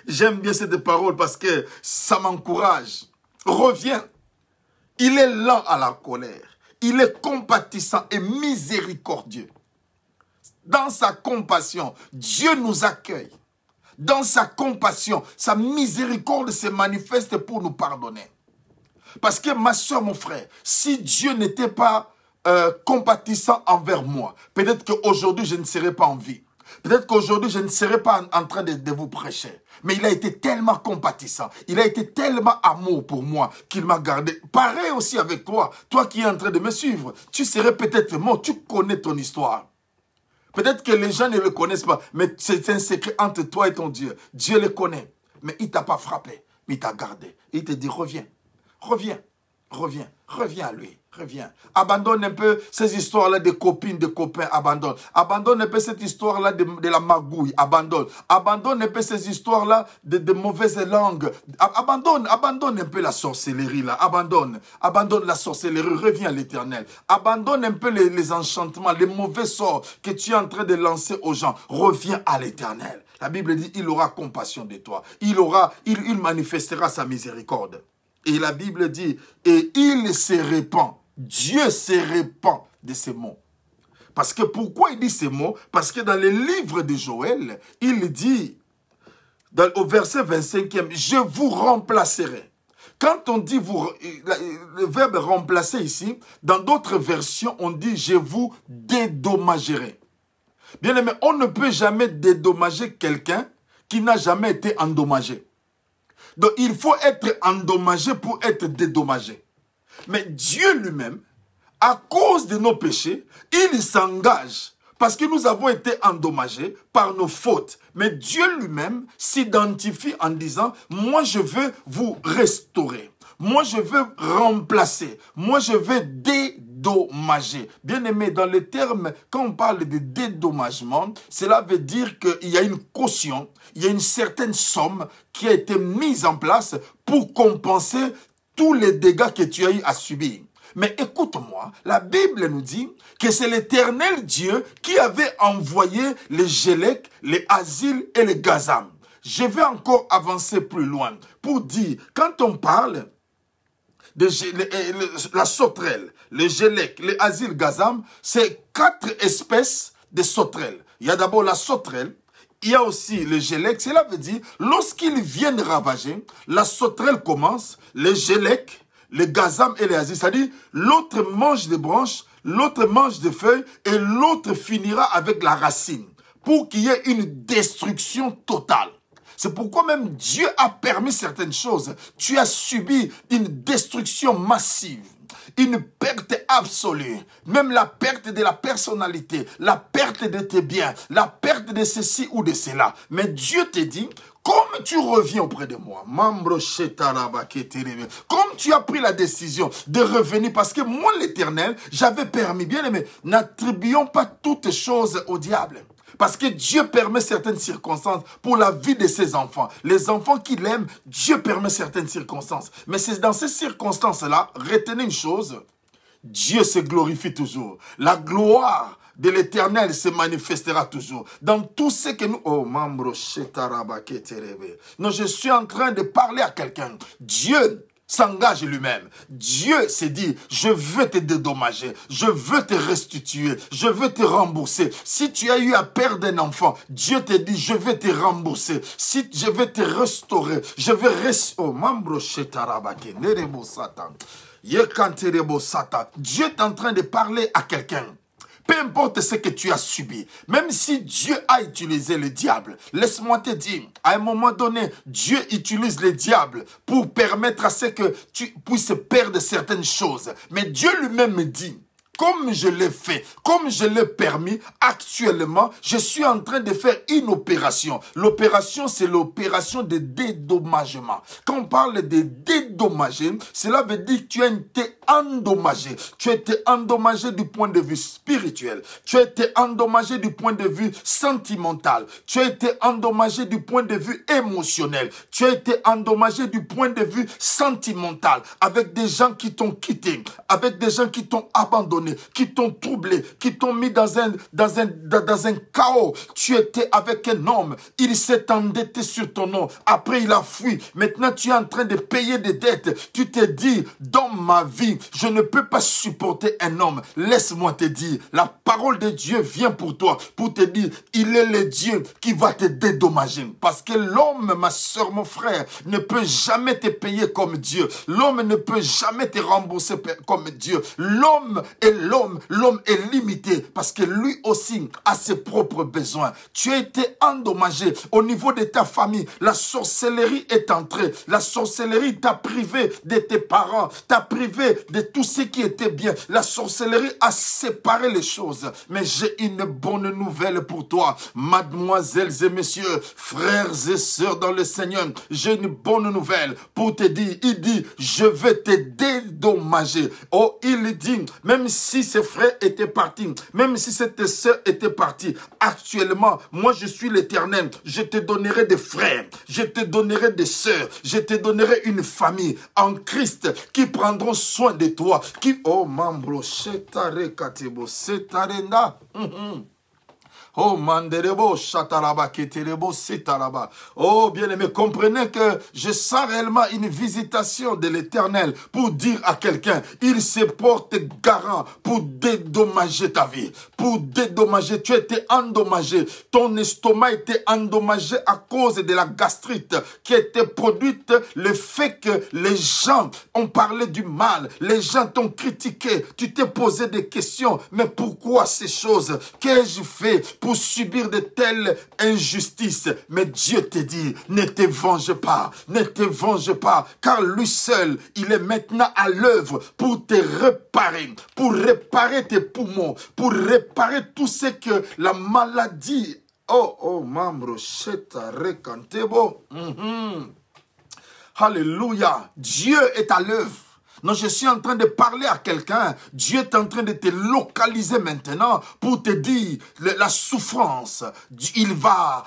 J'aime bien cette parole parce que ça m'encourage. Reviens. Il est lent à la colère. Il est compatissant et miséricordieux. Dans sa compassion, Dieu nous accueille. Dans sa compassion, sa miséricorde se manifeste pour nous pardonner. Parce que ma soeur, mon frère, si Dieu n'était pas compatissant envers moi, peut-être qu'aujourd'hui je ne serais pas en vie. Peut-être qu'aujourd'hui je ne serais pas en train de vous prêcher. Mais il a été tellement compatissant, il a été tellement amour pour moi qu'il m'a gardé. Pareil aussi avec toi, toi qui es en train de me suivre. Tu serais peut-être mort, tu connais ton histoire. Peut-être que les gens ne le connaissent pas, mais c'est un secret entre toi et ton Dieu. Dieu le connaît, mais il ne t'a pas frappé, mais il t'a gardé. Il te dit, reviens, reviens, reviens, reviens à lui, reviens. Abandonne un peu ces histoires-là de copines, de copains, abandonne. Abandonne un peu cette histoire-là de la magouille, abandonne. Abandonne un peu ces histoires-là de mauvaises langues. Abandonne un peu la sorcellerie, là. Abandonne la sorcellerie, reviens à l'Éternel. Abandonne un peu les enchantements, les mauvais sorts que tu es en train de lancer aux gens. Reviens à l'Éternel. La Bible dit, il aura compassion de toi. Il manifestera sa miséricorde. Et la Bible dit, et il se répand. Dieu se répand de ces mots. Parce que pourquoi il dit ces mots? Parce que dans le livre de Joël, il dit, au verset 25e, je vous remplacerai. Quand on dit le verbe remplacer ici, dans d'autres versions, on dit je vous dédommagerai. Bien aimé, on ne peut jamais dédommager quelqu'un qui n'a jamais été endommagé. Donc, il faut être endommagé pour être dédommagé. Mais Dieu lui-même, à cause de nos péchés, il s'engage parce que nous avons été endommagés par nos fautes. Mais Dieu lui-même s'identifie en disant, moi je veux vous restaurer. Moi je veux remplacer. Moi je veux dédommager. Bien aimé, dans les termes, quand on parle de dédommagement, cela veut dire qu'il y a une caution, il y a une certaine somme qui a été mise en place pour compenser tous les dégâts que tu as eu à subir. Mais écoute-moi, la Bible nous dit que c'est l'Éternel Dieu qui avait envoyé les Gélec, les Asiles et les Gazam. Je vais encore avancer plus loin pour dire, quand on parle de la sauterelle, les Gélec, les Asiles, Gazam, c'est 4 espèces de sauterelles. Il y a d'abord la sauterelle, il y a aussi le Gélec. Cela veut dire, lorsqu'ils viennent ravager, la sauterelle commence, les Gélec, les Gazam et les Asiles. C'est-à-dire, l'autre mange des branches, l'autre mange des feuilles et l'autre finira avec la racine pour qu'il y ait une destruction totale. C'est pourquoi même Dieu a permis certaines choses. Tu as subi une destruction massive. Une perte absolue, même la perte de la personnalité, la perte de tes biens, la perte de ceci ou de cela. Mais Dieu te dit, comme tu reviens auprès de moi, comme tu as pris la décision de revenir, parce que moi l'Éternel, j'avais permis, bien aimé, n'attribuons pas toutes choses au diable. Parce que Dieu permet certaines circonstances pour la vie de ses enfants. Les enfants qu'il aime, Dieu permet certaines circonstances. Mais c'est dans ces circonstances-là, retenez une chose, Dieu se glorifie toujours. La gloire de l'Éternel se manifestera toujours. Dans tout ce que nous... Oh, non, je suis en train de parler à quelqu'un. Dieu s'engage lui-même. Dieu s'est dit, je veux te dédommager, je veux te restituer, je veux te rembourser. Si tu as eu à perdre un enfant, Dieu te dit, je vais te rembourser. Si je vais te restaurer, je vais restaurer. Dieu est en train de parler à quelqu'un. Peu importe ce que tu as subi, même si Dieu a utilisé le diable, laisse-moi te dire, à un moment donné, Dieu utilise le diable pour permettre à ce que tu puisses perdre certaines choses. Mais Dieu lui-même me dit, comme je l'ai fait, comme je l'ai permis, actuellement, je suis en train de faire une opération. L'opération, c'est l'opération de dédommagement. Quand on parle de dédommager, cela veut dire que tu as été endommagé. Tu as été endommagé du point de vue spirituel. Tu as été endommagé du point de vue sentimental. Tu as été endommagé du point de vue émotionnel. Tu as été endommagé du point de vue sentimental, avec des gens qui t'ont quitté, avec des gens qui t'ont abandonné, qui t'ont troublé, qui t'ont mis dans un chaos. Tu étais avec un homme, il s'est endetté sur ton nom, après il a fui, maintenant tu es en train de payer des dettes. Tu te dis, dans ma vie, je ne peux pas supporter un homme. Laisse-moi te dire, la parole de Dieu vient pour toi, pour te dire, il est le Dieu qui va te dédommager. Parce que l'homme, ma soeur, mon frère, ne peut jamais te payer comme Dieu. L'homme ne peut jamais te rembourser comme Dieu. L'homme est limité parce que lui aussi a ses propres besoins. Tu as été endommagé au niveau de ta famille. La sorcellerie est entrée. La sorcellerie t'a privé de tes parents, t'a privé de tout ce qui était bien. La sorcellerie a séparé les choses. Mais j'ai une bonne nouvelle pour toi, mademoiselles et messieurs, frères et sœurs dans le Seigneur. J'ai une bonne nouvelle pour te dire. Il dit, je vais te dédommager. Oh, il dit, même si ses frères étaient partis, même si cette sœur était partie, actuellement, moi je suis l'Éternel. Je te donnerai des frères, je te donnerai des sœurs, je te donnerai une famille en Christ qui prendront soin de toi. Qui, oh, membro, chetare katebo, setarena. Oh, manderebo, chataraba, keterebo, sitaraba. Oh, bien-aimé, comprenez que je sens réellement une visitation de l'Éternel pour dire à quelqu'un, il se porte garant pour dédommager ta vie, pour dédommager. Tu as été endommagé. Ton estomac était endommagé à cause de la gastrite qui était produite, le fait que les gens ont parlé du mal, les gens t'ont critiqué, tu t'es posé des questions, mais pourquoi ces choses? Qu'ai-je fait pour subir de telles injustices? Mais Dieu te dit, ne te venge pas, car lui seul, il est maintenant à l'œuvre pour te réparer, pour réparer tes poumons, pour réparer tout ce que la maladie, membro, cheta, recantebo. Alléluia, Dieu est à l'œuvre. Non, je suis en train de parler à quelqu'un. Dieu est en train de te localiser maintenant pour te dire la souffrance. Il va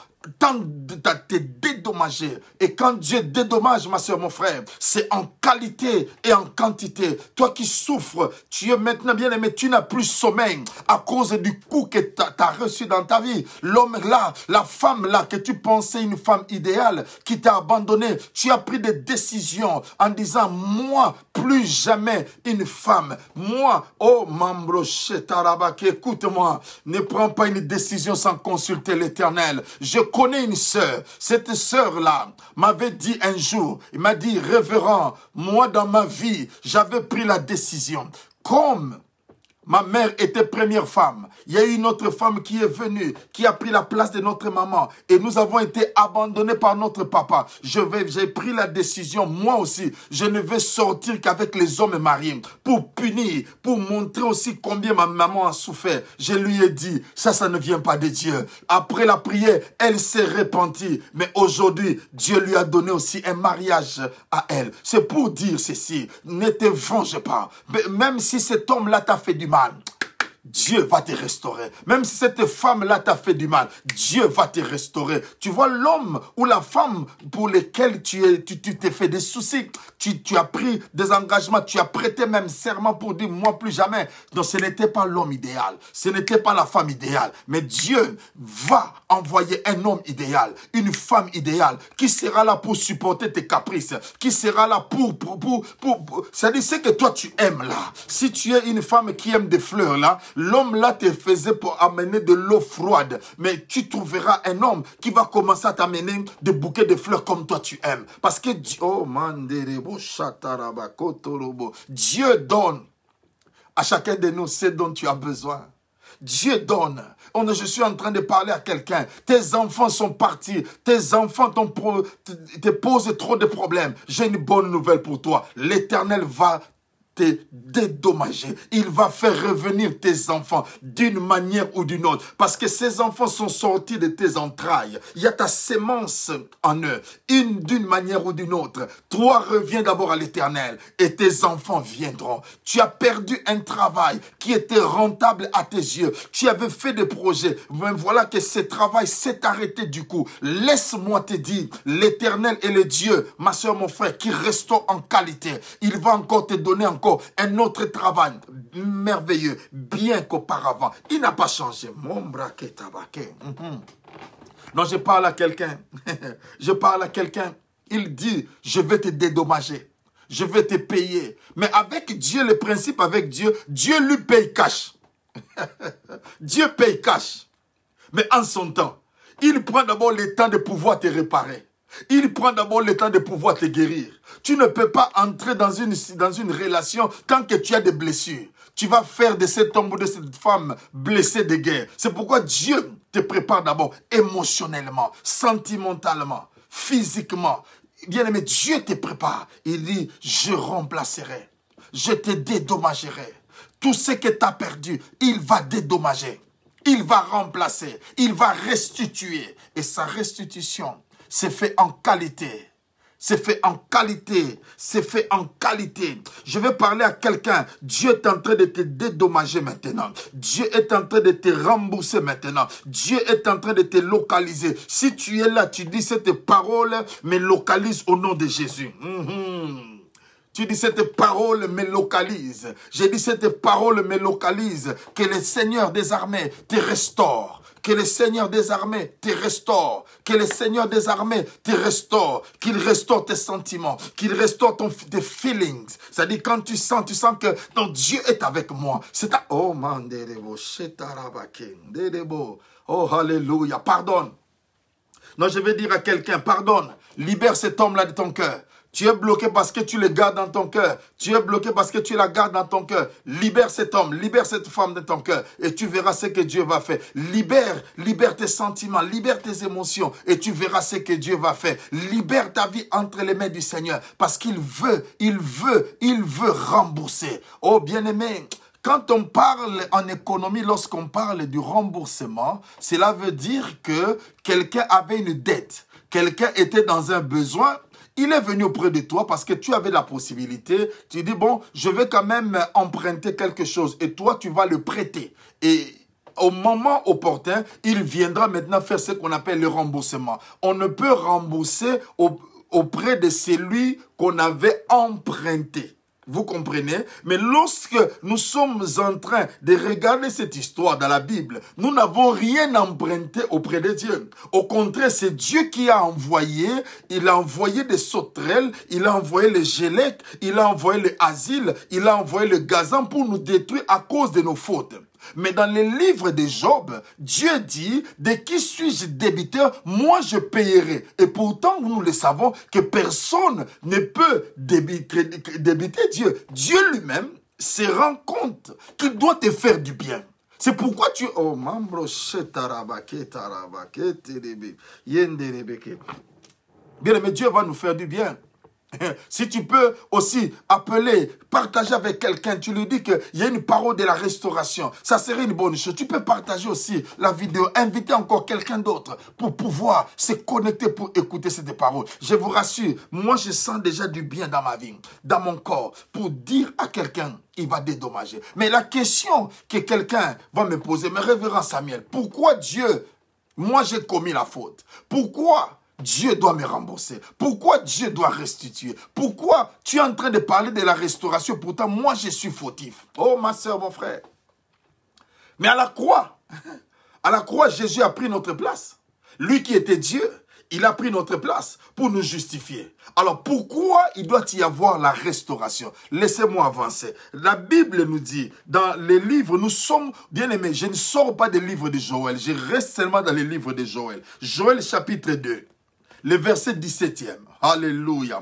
te dédommager. Et quand Dieu dédommage, ma soeur, mon frère, c'est en qualité et en quantité. Toi qui souffres, tu es maintenant bien aimé, tu n'as plus sommeil à cause du coup que tu as reçu dans ta vie. L'homme là, la femme là, que tu pensais une femme idéale, qui t'a abandonné, tu as pris des décisions en disant, moi, plus jamais une femme. Moi, oh, membro, chetarabaki, écoute-moi, ne prends pas une décision sans consulter l'Éternel. Je connais une sœur. Cette sœur-là m'avait dit un jour, il m'a dit, révérend, moi dans ma vie, j'avais pris la décision. Comme ma mère était première femme, il y a une autre femme qui est venue, qui a pris la place de notre maman. Et nous avons été abandonnés par notre papa. J'ai pris la décision, moi aussi, je ne vais sortir qu'avec les hommes mariés. Pour punir, pour montrer aussi combien ma maman a souffert. Je lui ai dit, ça ne vient pas de Dieu. Après la prière, elle s'est repentie. Mais aujourd'hui, Dieu lui a donné aussi un mariage à elle. C'est pour dire ceci, ne te venge pas. Même si cet homme-là t'a fait du mal, Dieu va te restaurer. Même si cette femme-là t'a fait du mal, Dieu va te restaurer. Tu vois, l'homme ou la femme pour lesquels tu t'es fait des soucis, tu as pris des engagements, tu as prêté même serment pour dire, moi plus jamais. Donc ce n'était pas l'homme idéal, ce n'était pas la femme idéale. Mais Dieu va envoyer un homme idéal, une femme idéale, qui sera là pour supporter tes caprices, qui sera là pour c'est-à-dire ce que toi tu aimes là. Si tu es une femme qui aime des fleurs là, l'homme là te faisait pour amener de l'eau froide. Mais tu trouveras un homme qui va commencer à t'amener des bouquets de fleurs comme toi tu aimes. Parce que Dieu donne à chacun de nous ce dont tu as besoin. Dieu donne. Je suis en train de parler à quelqu'un. Tes enfants sont partis. Tes enfants te posent trop de problèmes. J'ai une bonne nouvelle pour toi. L'Éternel va te dédommager. Il va faire revenir tes enfants d'une manière ou d'une autre. Parce que ces enfants sont sortis de tes entrailles. Il y a ta sémence en eux. D'une manière ou d'une autre. Toi, reviens d'abord à l'Éternel et tes enfants viendront. Tu as perdu un travail qui était rentable à tes yeux. Tu avais fait des projets. Mais voilà que ce travail s'est arrêté du coup. Laisse-moi te dire, l'Éternel est le Dieu, ma soeur, mon frère, qui restaure en qualité. Il va encore te donner encore un autre travail merveilleux, bien qu'auparavant. Il n'a pas changé. Mon braquet tabaquet. Non, je parle à quelqu'un. Je parle à quelqu'un. Il dit, je vais te dédommager. Je vais te payer. Mais avec Dieu, le principe avec Dieu, Dieu lui paye cash. Dieu paye cash. Mais en son temps, il prend d'abord le temps de pouvoir te réparer. Il prend d'abord le temps de pouvoir te guérir. Tu ne peux pas entrer dans une relation tant que tu as des blessures. Tu vas faire de cet homme ou de cette femme blessée de guerre. C'est pourquoi Dieu te prépare d'abord émotionnellement, sentimentalement, physiquement. Bien-aimé, Dieu te prépare. Il dit, je remplacerai, je te dédommagerai. Tout ce que tu as perdu, il va dédommager. Il va remplacer, il va restituer. Et sa restitution, c'est fait en qualité. C'est fait en qualité. C'est fait en qualité. Je vais parler à quelqu'un. Dieu est en train de te dédommager maintenant. Dieu est en train de te rembourser maintenant. Dieu est en train de te localiser. Si tu es là, tu dis cette parole, mais localise au nom de Jésus. Tu dis cette parole me localise. J'ai dit cette parole me localise. Que le Seigneur des armées te restaure. Que le Seigneur des armées te restaure. Que le Seigneur des armées te restaure. Qu'il restaure tes sentiments. Qu'il restaure tes feelings. C'est-à-dire quand tu sens que ton Dieu est avec moi. C'est ta... Oh man, oh alléluia. Pardonne. Non, je vais dire à quelqu'un, pardonne. Libère cet homme-là de ton cœur. Tu es bloqué parce que tu le gardes dans ton cœur. Tu es bloqué parce que tu la gardes dans ton cœur. Libère cet homme, libère cette femme de ton cœur. Et tu verras ce que Dieu va faire. Libère tes sentiments, libère tes émotions. Et tu verras ce que Dieu va faire. Libère ta vie entre les mains du Seigneur. Parce qu'il veut rembourser. Oh bien-aimé, quand on parle en économie, lorsqu'on parle du remboursement, cela veut dire que quelqu'un avait une dette. Quelqu'un était dans un besoin. Il est venu auprès de toi parce que tu avais la possibilité. Tu dis, bon, je vais quand même emprunter quelque chose. Et toi, tu vas le prêter. Et au moment opportun, il viendra maintenant faire ce qu'on appelle le remboursement. On ne peut rembourser auprès de celui qu'on avait emprunté. Vous comprenez? Mais lorsque nous sommes en train de regarder cette histoire dans la Bible, nous n'avons rien emprunté auprès de Dieu. Au contraire, c'est Dieu qui a envoyé. Il a envoyé des sauterelles, il a envoyé les gélèques, il a envoyé le asile, il a envoyé le gazan pour nous détruire à cause de nos fautes. Mais dans les livres de Job, Dieu dit, de qui suis-je débiteur? Moi, je payerai. Et pourtant, nous le savons que personne ne peut débiter Dieu. Dieu lui-même se rend compte qu'il doit te faire du bien. C'est pourquoi tu... Oh, membro, bien-aimé, Dieu va nous faire du bien. Si tu peux aussi appeler, partager avec quelqu'un, tu lui dis qu'il y a une parole de la restauration. Ça serait une bonne chose. Tu peux partager aussi la vidéo, inviter encore quelqu'un d'autre pour pouvoir se connecter pour écouter cette parole. Je vous rassure, moi je sens déjà du bien dans ma vie, dans mon corps, pour dire à quelqu'un, il va dédommager. Mais la question que quelqu'un va me poser, mais révérend Samuel, pourquoi Dieu, moi j'ai commis la faute? Pourquoi Dieu doit me rembourser? Pourquoi Dieu doit restituer? Pourquoi tu es en train de parler de la restauration? Pourtant, moi, je suis fautif. Oh, ma soeur, mon frère. Mais à la croix, Jésus a pris notre place. Lui qui était Dieu, il a pris notre place pour nous justifier. Alors, pourquoi il doit y avoir la restauration? Laissez-moi avancer. La Bible nous dit, dans les livres, nous sommes, bien aimés, je ne sors pas des livres de Joël, je reste seulement dans les livres de Joël. Joël chapitre 2. Le verset 17e. Alléluia.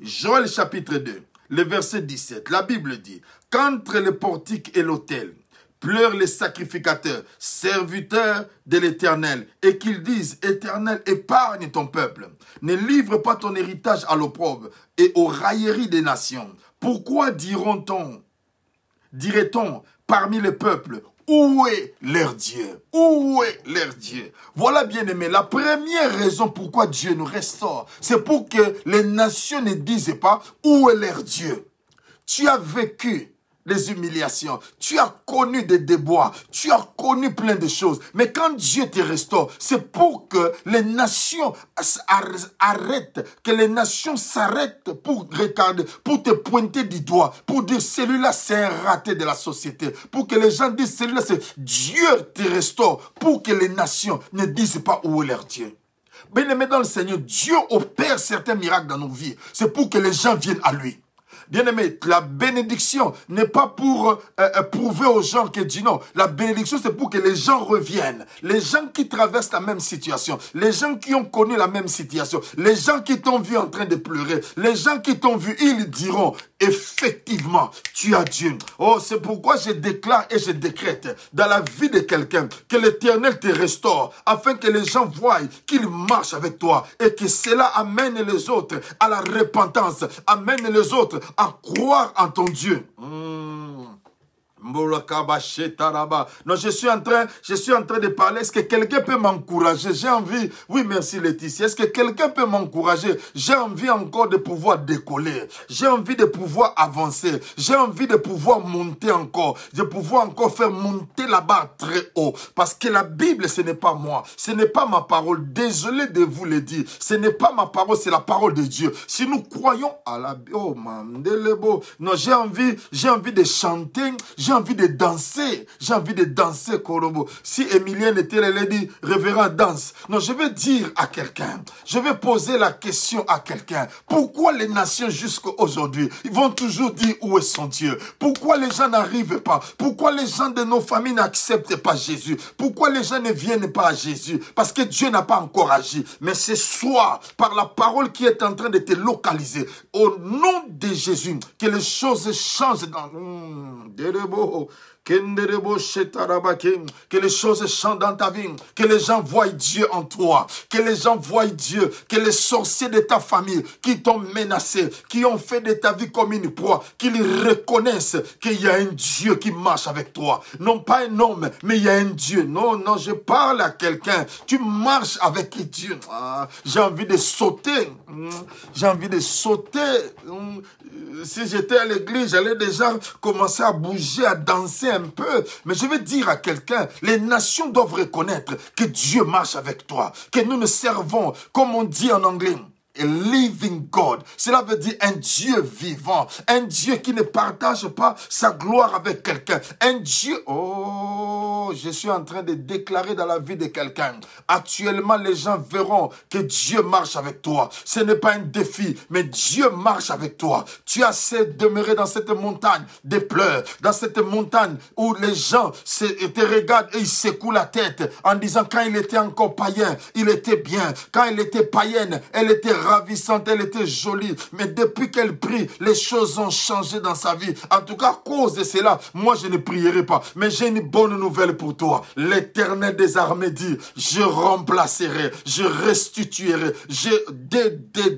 Joël chapitre 2. Le verset 17. La Bible dit, qu'entre le portique et l'autel, pleurent les sacrificateurs, serviteurs de l'Éternel, et qu'ils disent, Éternel, épargne ton peuple. Ne livre pas ton héritage à l'opprobre et aux railleries des nations. Pourquoi dirait-on parmi les peuples, où est leur Dieu? Où est leur Dieu? Voilà, bien-aimé, la première raison pourquoi Dieu nous restaure, c'est pour que les nations ne disent pas où est leur Dieu. Tu as vécu des humiliations, tu as connu des déboires, tu as connu plein de choses. Mais quand Dieu te restaure, c'est pour que les nations arrêtent, que les nations s'arrêtent pour regarder, pour te pointer du doigt, pour dire celui-là c'est un raté de la société, pour que les gens disent celui-là c'est Dieu te restaure, pour que les nations ne disent pas où est leur Dieu. Bien-aimé dans le Seigneur, Dieu opère certains miracles dans nos vies, c'est pour que les gens viennent à lui. Bien-aimé, la bénédiction n'est pas pour prouver aux gens que Dieu non. La bénédiction, c'est pour que les gens reviennent. Les gens qui traversent la même situation. Les gens qui ont connu la même situation. Les gens qui t'ont vu en train de pleurer. Les gens qui t'ont vu, ils diront, effectivement, tu as Dieu. Oh, c'est pourquoi je déclare et je décrète dans la vie de quelqu'un que l'Éternel te restaure afin que les gens voient qu'il marche avec toi et que cela amène les autres à la repentance, amène les autres à croire en ton Dieu. Non, je suis en train de parler. Est-ce que quelqu'un peut m'encourager? J'ai envie. Oui, merci Laetitia. Est-ce que quelqu'un peut m'encourager? J'ai envie encore de pouvoir décoller. J'ai envie de pouvoir avancer. J'ai envie de pouvoir monter encore. De pouvoir encore faire monter la barre très haut. Parce que la Bible, ce n'est pas moi. Ce n'est pas ma parole. Désolé de vous le dire. Ce n'est pas ma parole, c'est la parole de Dieu. Si nous croyons à la Bible, oh man, non, j'ai envie de chanter. J'ai envie de danser. J'ai envie de danser, Korobo. Si Emilienne était là, elle dit, révérend, danse. Non, je vais dire à quelqu'un. Je vais poser la question à quelqu'un. Pourquoi les nations jusqu'à aujourd'hui, ils vont toujours dire où est son Dieu? Pourquoi les gens n'arrivent pas? Pourquoi les gens de nos familles n'acceptent pas Jésus? Pourquoi les gens ne viennent pas à Jésus? Parce que Dieu n'a pas encore agi. Mais ce soir, par la parole qui est en train de te localiser, au nom de Jésus, que les choses changent dans... Que les choses changent dans ta vie, que les gens voient Dieu en toi, que les gens voient Dieu, que les sorciers de ta famille qui t'ont menacé, qui ont fait de ta vie comme une proie, qu'ils reconnaissent qu'il y a un Dieu qui marche avec toi. Non pas un homme, mais il y a un Dieu. Non, non, je parle à quelqu'un. Tu marches avec Dieu. Ah, j'ai envie de sauter. J'ai envie de sauter. Si j'étais à l'église, j'allais déjà commencer à bouger, à danser un peu. Mais je vais dire à quelqu'un, les nations doivent reconnaître que Dieu marche avec toi. Que nous nous servons, comme on dit en anglais, a living God. Cela veut dire un Dieu vivant. Un Dieu qui ne partage pas sa gloire avec quelqu'un. Un Dieu... Oh, je suis en train de déclarer dans la vie de quelqu'un. Actuellement, les gens verront que Dieu marche avec toi. Ce n'est pas un défi, mais Dieu marche avec toi. Tu as assez demeuré dans cette montagne de pleurs. Dans cette montagne où les gens te regardent et ils secouent la tête en disant quand il était encore païen, il était bien. Quand il était païenne, elle était ravissante, elle était jolie. Mais depuis qu'elle prie, les choses ont changé dans sa vie. En tout cas, à cause de cela, moi je ne prierai pas. Mais j'ai une bonne nouvelle pour toi. L'Éternel des armées dit, je remplacerai, je restituerai, je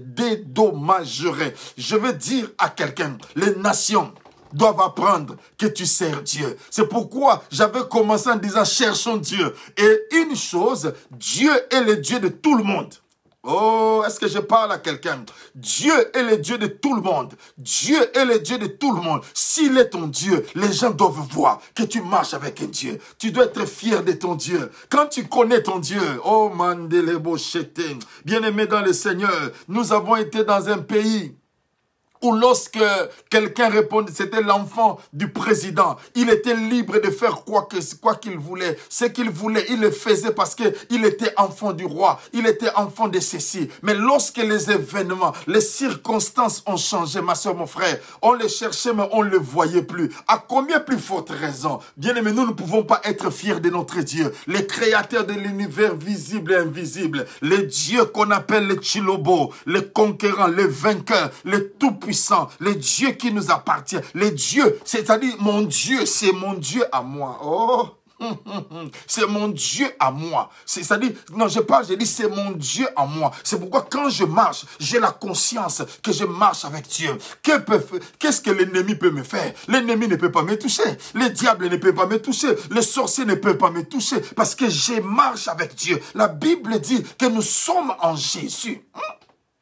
dédommagerai. Je veux dire à quelqu'un, les nations doivent apprendre que tu sers Dieu. C'est pourquoi j'avais commencé en disant, cherchons Dieu. Et une chose, Dieu est le Dieu de tout le monde. Oh, est-ce que je parle à quelqu'un? Dieu est le Dieu de tout le monde. Dieu est le Dieu de tout le monde. S'il est ton Dieu, les gens doivent voir que tu marches avec un Dieu. Tu dois être fier de ton Dieu. Quand tu connais ton Dieu, oh mandelebo chete, bien-aimé dans le Seigneur, nous avons été dans un pays où lorsque quelqu'un répondait, c'était l'enfant du président. Il était libre de faire quoi qu'il voulait. Ce qu'il voulait, il le faisait parce qu'il était enfant du roi. Il était enfant de ceci. Mais lorsque les événements, les circonstances ont changé, ma soeur, mon frère, on les cherchait, mais on ne les voyait plus. À combien plus forte raison? Bien aimé, nous ne pouvons pas être fiers de notre Dieu. Le créateur de l'univers visible et invisible. Le Dieu qu'on appelle le Chilobo, le conquérant, le vainqueur, le tout-puissant, le Dieu qui nous appartient, le Dieu, c'est-à-dire mon Dieu, c'est mon Dieu à moi. Oh, C'est mon Dieu à moi. C'est-à-dire, non, j'ai dit c'est mon Dieu à moi. C'est pourquoi quand je marche, j'ai la conscience que je marche avec Dieu. Qu'est-ce que l'ennemi peut me faire? L'ennemi ne peut pas me toucher. Le diable ne peut pas me toucher. Le sorcier ne peut pas me toucher. Parce que je marche avec Dieu. La Bible dit que nous sommes en Jésus.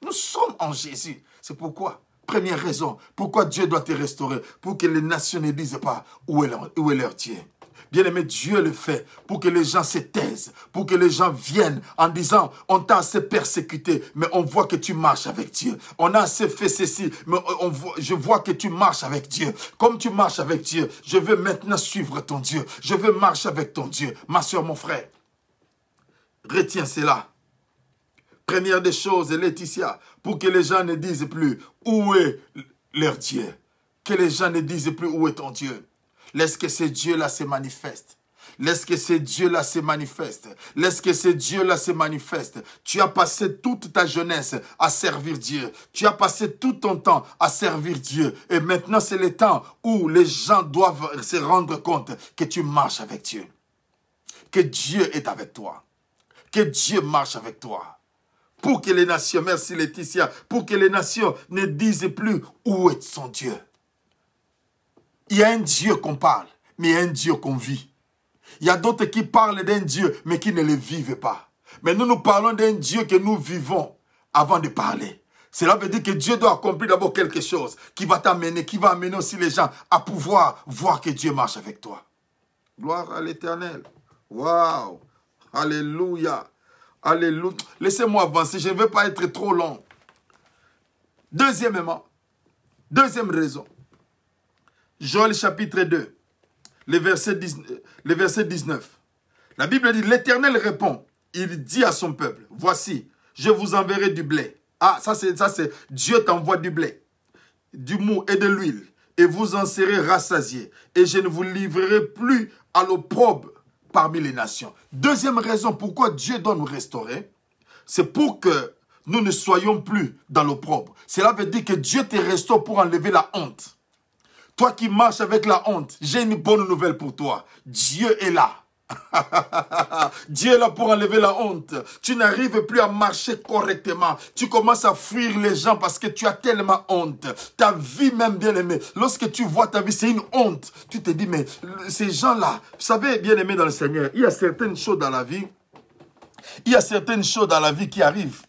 Nous sommes en Jésus. C'est pourquoi, première raison, pourquoi Dieu doit te restaurer. Pour que les nations ne disent pas où est leur Dieu. Bien-aimé, Dieu le fait pour que les gens se taisent, pour que les gens viennent en disant, on t'a assez persécuté, mais on voit que tu marches avec Dieu. On a assez fait ceci, mais je vois que tu marches avec Dieu. Comme tu marches avec Dieu, je veux maintenant suivre ton Dieu. Je veux marcher avec ton Dieu. Ma soeur, mon frère, retiens cela. Première des choses, Laetitia, pour que les gens ne disent plus où est leur Dieu. Que les gens ne disent plus où est ton Dieu. Laisse que ce Dieu-là se manifeste. Laisse que ce Dieu-là se manifeste. Laisse que ce Dieu-là se manifeste. Tu as passé toute ta jeunesse à servir Dieu. Tu as passé tout ton temps à servir Dieu. Et maintenant, c'est le temps où les gens doivent se rendre compte que tu marches avec Dieu. Que Dieu est avec toi. Que Dieu marche avec toi. Pour que les nations, merci Laetitia, pour que les nations ne disent plus où est son Dieu. Il y a un Dieu qu'on parle, mais il y a un Dieu qu'on vit. Il y a d'autres qui parlent d'un Dieu, mais qui ne le vivent pas. Mais nous parlons d'un Dieu que nous vivons avant de parler. Cela veut dire que Dieu doit accomplir d'abord quelque chose qui va t'amener, qui va amener aussi les gens à pouvoir voir que Dieu marche avec toi. Gloire à l'Éternel. Waouh! Alléluia! Alléluia! Laissez-moi avancer, je ne vais pas être trop long. Deuxièmement, deuxième raison. Joël chapitre 2, le verset 19. La Bible dit, l'Éternel répond, il dit à son peuple, voici, je vous enverrai du blé. Ah, ça c'est Dieu t'envoie du blé, du mou et de l'huile, et vous en serez rassasiés, et je ne vous livrerai plus à l'opprobre parmi les nations. Deuxième raison pourquoi Dieu doit nous restaurer, c'est pour que nous ne soyons plus dans l'opprobre. Cela veut dire que Dieu te restaure pour enlever la honte. Toi qui marches avec la honte, j'ai une bonne nouvelle pour toi. Dieu est là. Dieu est là pour enlever la honte. Tu n'arrives plus à marcher correctement. Tu commences à fuir les gens parce que tu as tellement honte. Ta vie même, bien-aimé, lorsque tu vois ta vie, c'est une honte. Tu te dis, mais ces gens-là, vous savez, bien-aimé dans le Seigneur, il y a certaines choses dans la vie. Il y a certaines choses dans la vie qui arrivent.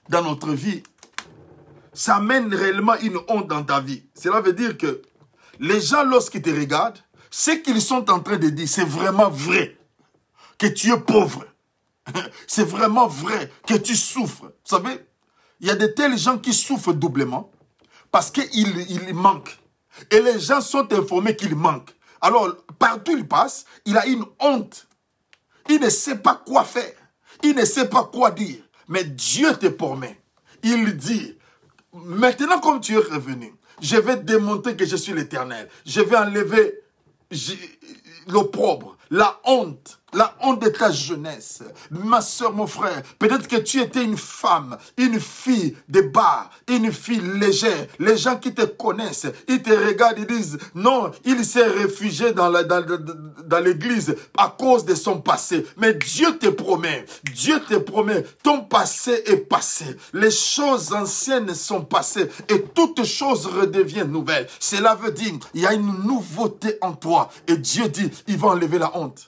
Dans notre vie. Ça amène réellement une honte dans ta vie. Cela veut dire que les gens, lorsqu'ils te regardent, ce qu'ils sont en train de dire, c'est vraiment vrai que tu es pauvre. C'est vraiment vrai que tu souffres. Vous savez, il y a de tels gens qui souffrent doublement parce qu'ils manquent. Et les gens sont informés qu'ils manquent. Alors, partout où il passe, il a une honte. Il ne sait pas quoi faire. Il ne sait pas quoi dire. Mais Dieu te promet. Il dit... Maintenant, comme tu es revenu, je vais démontrer que je suis l'Éternel. Je vais enlever l'opprobre, la honte de ta jeunesse. Ma soeur, mon frère, peut-être que tu étais une femme, une fille de bar, une fille légère. Les gens qui te connaissent, ils te regardent, ils disent, non, il s'est réfugié dans l'église à cause de son passé. Mais Dieu te promet, ton passé est passé. Les choses anciennes sont passées et toutes choses redeviennent nouvelles. Cela veut dire, il y a une nouveauté en toi. Et Dieu dit, il va enlever la honte.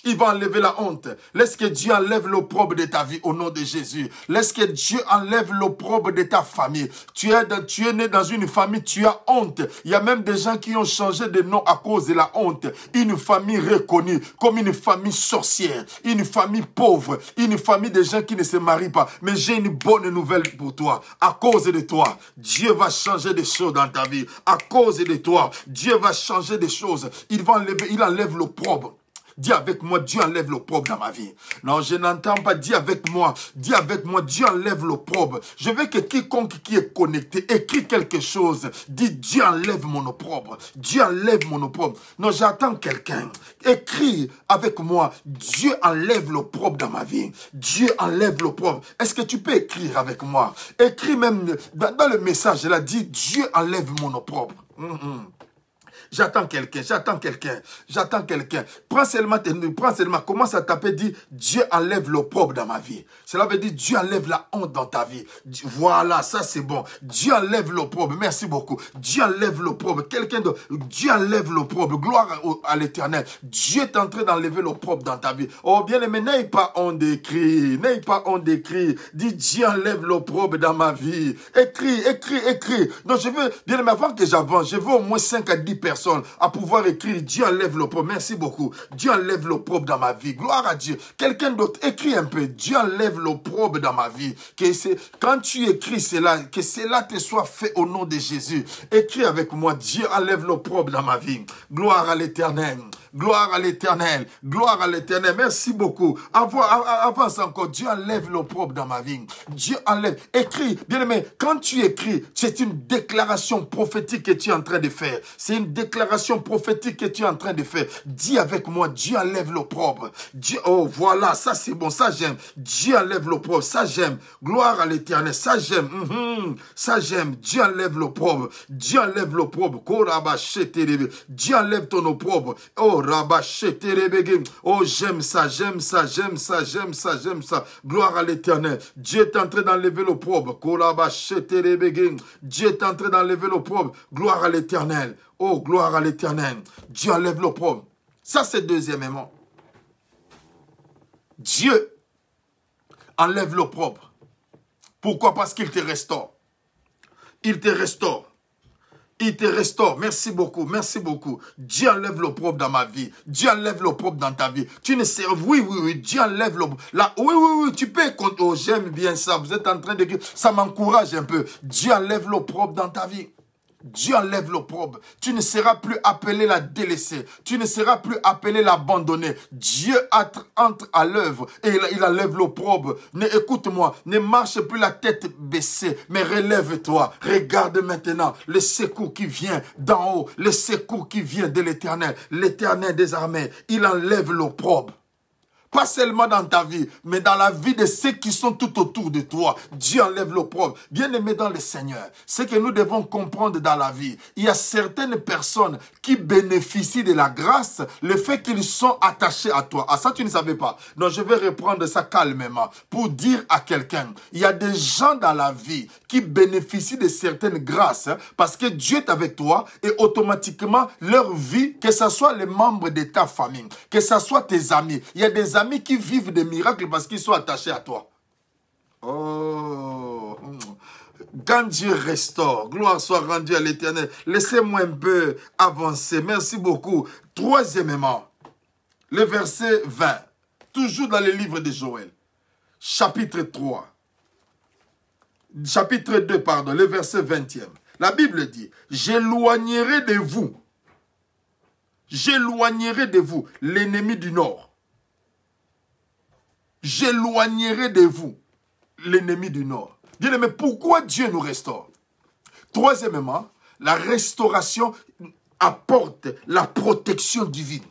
Il va enlever la honte. Laisse que Dieu enlève l'opprobre de ta vie au nom de Jésus. Laisse que Dieu enlève l'opprobre de ta famille. Tu es né dans une famille, tu as honte. Il y a même des gens qui ont changé de nom à cause de la honte. Une famille reconnue comme une famille sorcière, une famille pauvre, une famille de gens qui ne se marient pas. Mais j'ai une bonne nouvelle pour toi. À cause de toi, Dieu va changer des choses dans ta vie. À cause de toi, Dieu va changer des choses. Il enlève l'opprobre. Dis avec moi, Dieu enlève l'opprobre dans ma vie. Non, je n'entends pas, dis avec moi, Dieu enlève l'opprobre. Je veux que quiconque qui est connecté écrit quelque chose. Dis, Dieu enlève mon opprobre. Dieu enlève mon opprobre. Non, j'attends quelqu'un. Écris avec moi, Dieu enlève l'opprobre dans ma vie. Dieu enlève l'opprobre. Est-ce que tu peux écrire avec moi? Écris même dans le message, là, dis, Dieu enlève mon opprobre. J'attends quelqu'un, j'attends quelqu'un, j'attends quelqu'un. Prends seulement tes nuits, prends seulement, commence à taper, dis, Dieu enlève l'opprobre dans ma vie. Cela veut dire, Dieu enlève la honte dans ta vie. Voilà, ça c'est bon. Dieu enlève l'opprobre, merci beaucoup. Dieu enlève l'opprobre, quelqu'un d'autre, Dieu enlève l'opprobre, gloire à l'Éternel. Dieu est en train d'enlever l'opprobre dans ta vie. Oh bien-aimé, n'aie pas honte d'écrire, n'aie pas honte d'écrire. Dis, Dieu enlève l'opprobre dans ma vie. Écris, écris, écris. Donc je veux, bien-aimé, avant que j'avance, je veux au moins 5 à 10 personnes à pouvoir écrire, Dieu enlève l'opprobre. Merci beaucoup. Dieu enlève l'opprobre dans ma vie. Gloire à Dieu. Quelqu'un d'autre, écris un peu. Dieu enlève l'opprobre dans ma vie. Quand tu écris cela, que cela te soit fait au nom de Jésus. Écris avec moi, Dieu enlève l'opprobre dans ma vie. Gloire à l'Éternel. Gloire à l'Éternel. Gloire à l'Éternel. Merci beaucoup. Avance encore. Dieu enlève l'opprobre dans ma vie. Dieu enlève. Écris. Bien aimé, quand tu écris, c'est une déclaration prophétique que tu es en train de faire. C'est une déclaration prophétique que tu es en train de faire. Dis avec moi, Dieu enlève l'opprobre. Dieu, oh voilà, ça c'est bon, ça j'aime. Dieu enlève l'opprobre, ça j'aime. Gloire à l'Éternel, ça j'aime. Ça j'aime. Dieu enlève l'opprobre. Dieu enlève l'opprobre. Dieu enlève ton opprobre. Oh, oh, j'aime ça, j'aime ça, j'aime ça, j'aime ça, j'aime ça. Gloire à l'Éternel. Dieu est en train d'enlever l'opprobre. Dieu est en train d'enlever l'opprobre. Gloire à l'Éternel. Oh, gloire à l'Éternel. Dieu enlève l'opprobre. Ça, c'est deuxièmement. Dieu enlève l'opprobre. Pourquoi? Parce qu'il te restaure. Il te restaure. Il te restaure. Merci beaucoup. Merci beaucoup. Dieu enlève l'opprobre dans ma vie. Dieu enlève l'opprobre dans ta vie. Tu ne sais... Oui. Dieu enlève l'opprobre. Là, oui. Tu peux... Oh, j'aime bien ça. Vous êtes en train de... Ça m'encourage un peu. Dieu enlève l'opprobre dans ta vie. Dieu enlève l'opprobre. Tu ne seras plus appelé la délaissée. Tu ne seras plus appelé l'abandonné. Dieu entre à l'œuvre et il enlève l'opprobre. Écoute-moi, ne marche plus la tête baissée, mais relève-toi. Regarde maintenant le secours qui vient d'en haut, le secours qui vient de l'Éternel, l'Éternel des armées. Il enlève l'opprobre. Pas seulement dans ta vie, mais dans la vie de ceux qui sont tout autour de toi. Dieu enlève l'opprobre. Bien-aimé dans le Seigneur, ce que nous devons comprendre dans la vie, il y a certaines personnes qui bénéficient de la grâce, le fait qu'ils sont attachés à toi. Ah, ça, tu ne savais pas. Donc, je vais reprendre ça calmement pour dire à quelqu'un, il y a des gens dans la vie qui bénéficient de certaines grâces parce que Dieu est avec toi et automatiquement, leur vie, que ce soit les membres de ta famille, que ce soit tes amis, il y a des amis qui vivent des miracles parce qu'ils sont attachés à toi. Oh, quand Dieu restaure, gloire soit rendue à l'Éternel. Laissez-moi un peu avancer. Merci beaucoup. Troisièmement, le verset 20, toujours dans le livre de Joël, chapitre 3. Chapitre 2, pardon, le verset 20e. La Bible dit, j'éloignerai de vous l'ennemi du nord. J'éloignerai de vous l'ennemi du nord. Bien aimé, pourquoi Dieu nous restaure? Troisièmement, la restauration apporte la protection divine.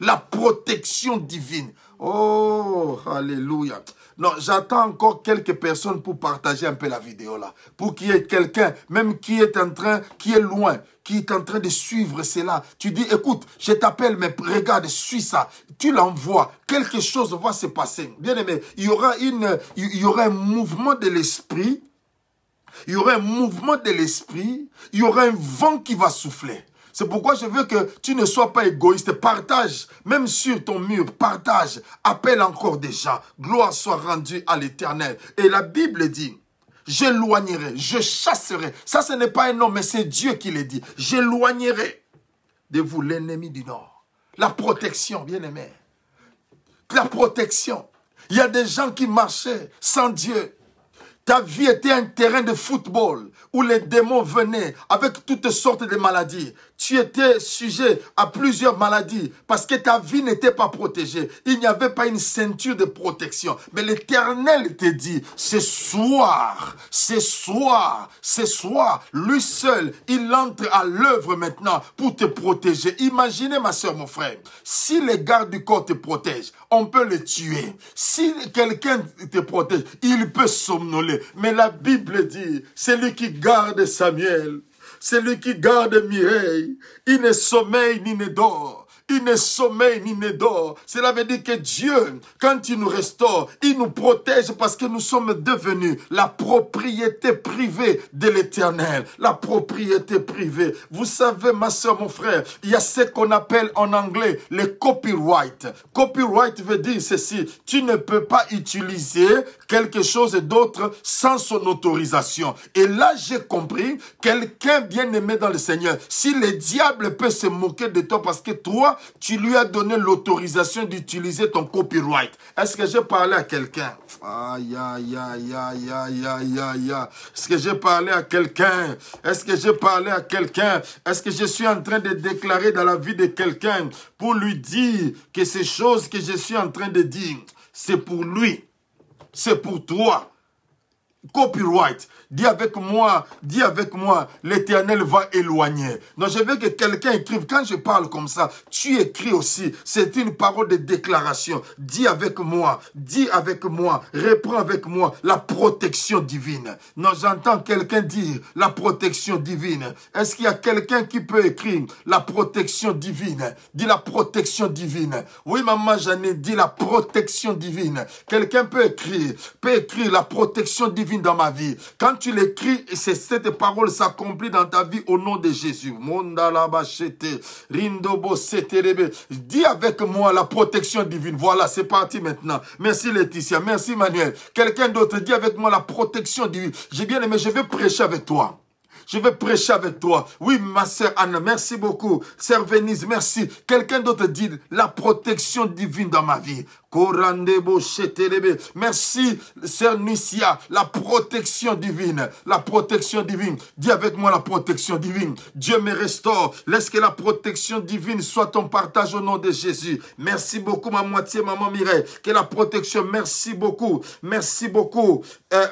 La protection divine. Oh, alléluia. Non, j'attends encore quelques personnes pour partager un peu la vidéo là. Pour qu'il y ait quelqu'un, même qui est loin, qui est en train de suivre cela. Tu dis, écoute, je t'appelle, mais regarde, suis ça. Tu l'envoies. Quelque chose va se passer. Bien aimé, il y aura un mouvement de l'esprit. Il y aura un mouvement de l'esprit. Il y aura un vent qui va souffler. C'est pourquoi je veux que tu ne sois pas égoïste. Partage, même sur ton mur, partage. Appelle encore des gens. Gloire soit rendue à l'Éternel. Et la Bible dit, j'éloignerai, je chasserai. Ça, ce n'est pas un homme, mais c'est Dieu qui le dit. J'éloignerai de vous l'ennemi du Nord. La protection, bien-aimé. La protection. Il y a des gens qui marchaient sans Dieu. Ta vie était un terrain de football où les démons venaient avec toutes sortes de maladies. Tu étais sujet à plusieurs maladies parce que ta vie n'était pas protégée. Il n'y avait pas une ceinture de protection. Mais l'Éternel te dit, ce soir, lui seul, il entre à l'œuvre maintenant pour te protéger. Imaginez, ma soeur, mon frère, si les gardes du corps te protègent, on peut les tuer. Si quelqu'un te protège, il peut somnoler. Mais la Bible dit, celui qui garde Samuel, C'est lui qui garde Mireille. Il ne sommeille ni ne dort. Il ne sommeille ni ne dort. Cela veut dire que Dieu, quand il nous restaure, il nous protège parce que nous sommes devenus la propriété privée de l'Éternel. La propriété privée. Vous savez, ma soeur, mon frère, il y a ce qu'on appelle en anglais le copyright. Copyright veut dire ceci. Tu ne peux pas utiliser quelque chose d'autre sans son autorisation. Et là, j'ai compris, quelqu'un bien aimé dans le Seigneur, si le diable peut se moquer de toi parce que toi, tu lui as donné l'autorisation d'utiliser ton copyright. Est-ce que j'ai parlé à quelqu'un? Aïe, aïe, aïe, aïe, aïe, aïe, aïe. Est-ce que j'ai parlé à quelqu'un? Est-ce que j'ai parlé à quelqu'un? Est-ce que je suis en train de déclarer dans la vie de quelqu'un pour lui dire que ces choses que je suis en train de dire, c'est pour lui, c'est pour toi. Copyright. Dis avec moi, l'Éternel va éloigner. Non, je veux que quelqu'un écrive. Quand je parle comme ça, tu écris aussi. C'est une parole de déclaration. Dis avec moi, reprends avec moi la protection divine. Non, j'entends quelqu'un dire la protection divine. Est-ce qu'il y a quelqu'un qui peut écrire la protection divine? Dis la protection divine. Oui, maman, j'en ai dit la protection divine. Quelqu'un peut écrire la protection divine dans ma vie. Quand tu l'écris, c'est cette parole s'accomplit dans ta vie au nom de Jésus. Dis avec moi la protection divine. Voilà, c'est parti maintenant. Merci Laetitia, merci Manuel. Quelqu'un d'autre dit avec moi la protection divine. J'ai bien aimé, je vais prêcher avec toi. Je vais prêcher avec toi. Oui, ma sœur Anne, merci beaucoup. Sœur Venise, merci. Quelqu'un d'autre dit la protection divine dans ma vie. Merci, sœur Nicia, la protection divine. La protection divine. Dis avec moi la protection divine. Dieu me restaure. Laisse que la protection divine soit ton partage au nom de Jésus. Merci beaucoup, ma moitié, maman Mireille. Que la protection, merci beaucoup. Merci beaucoup.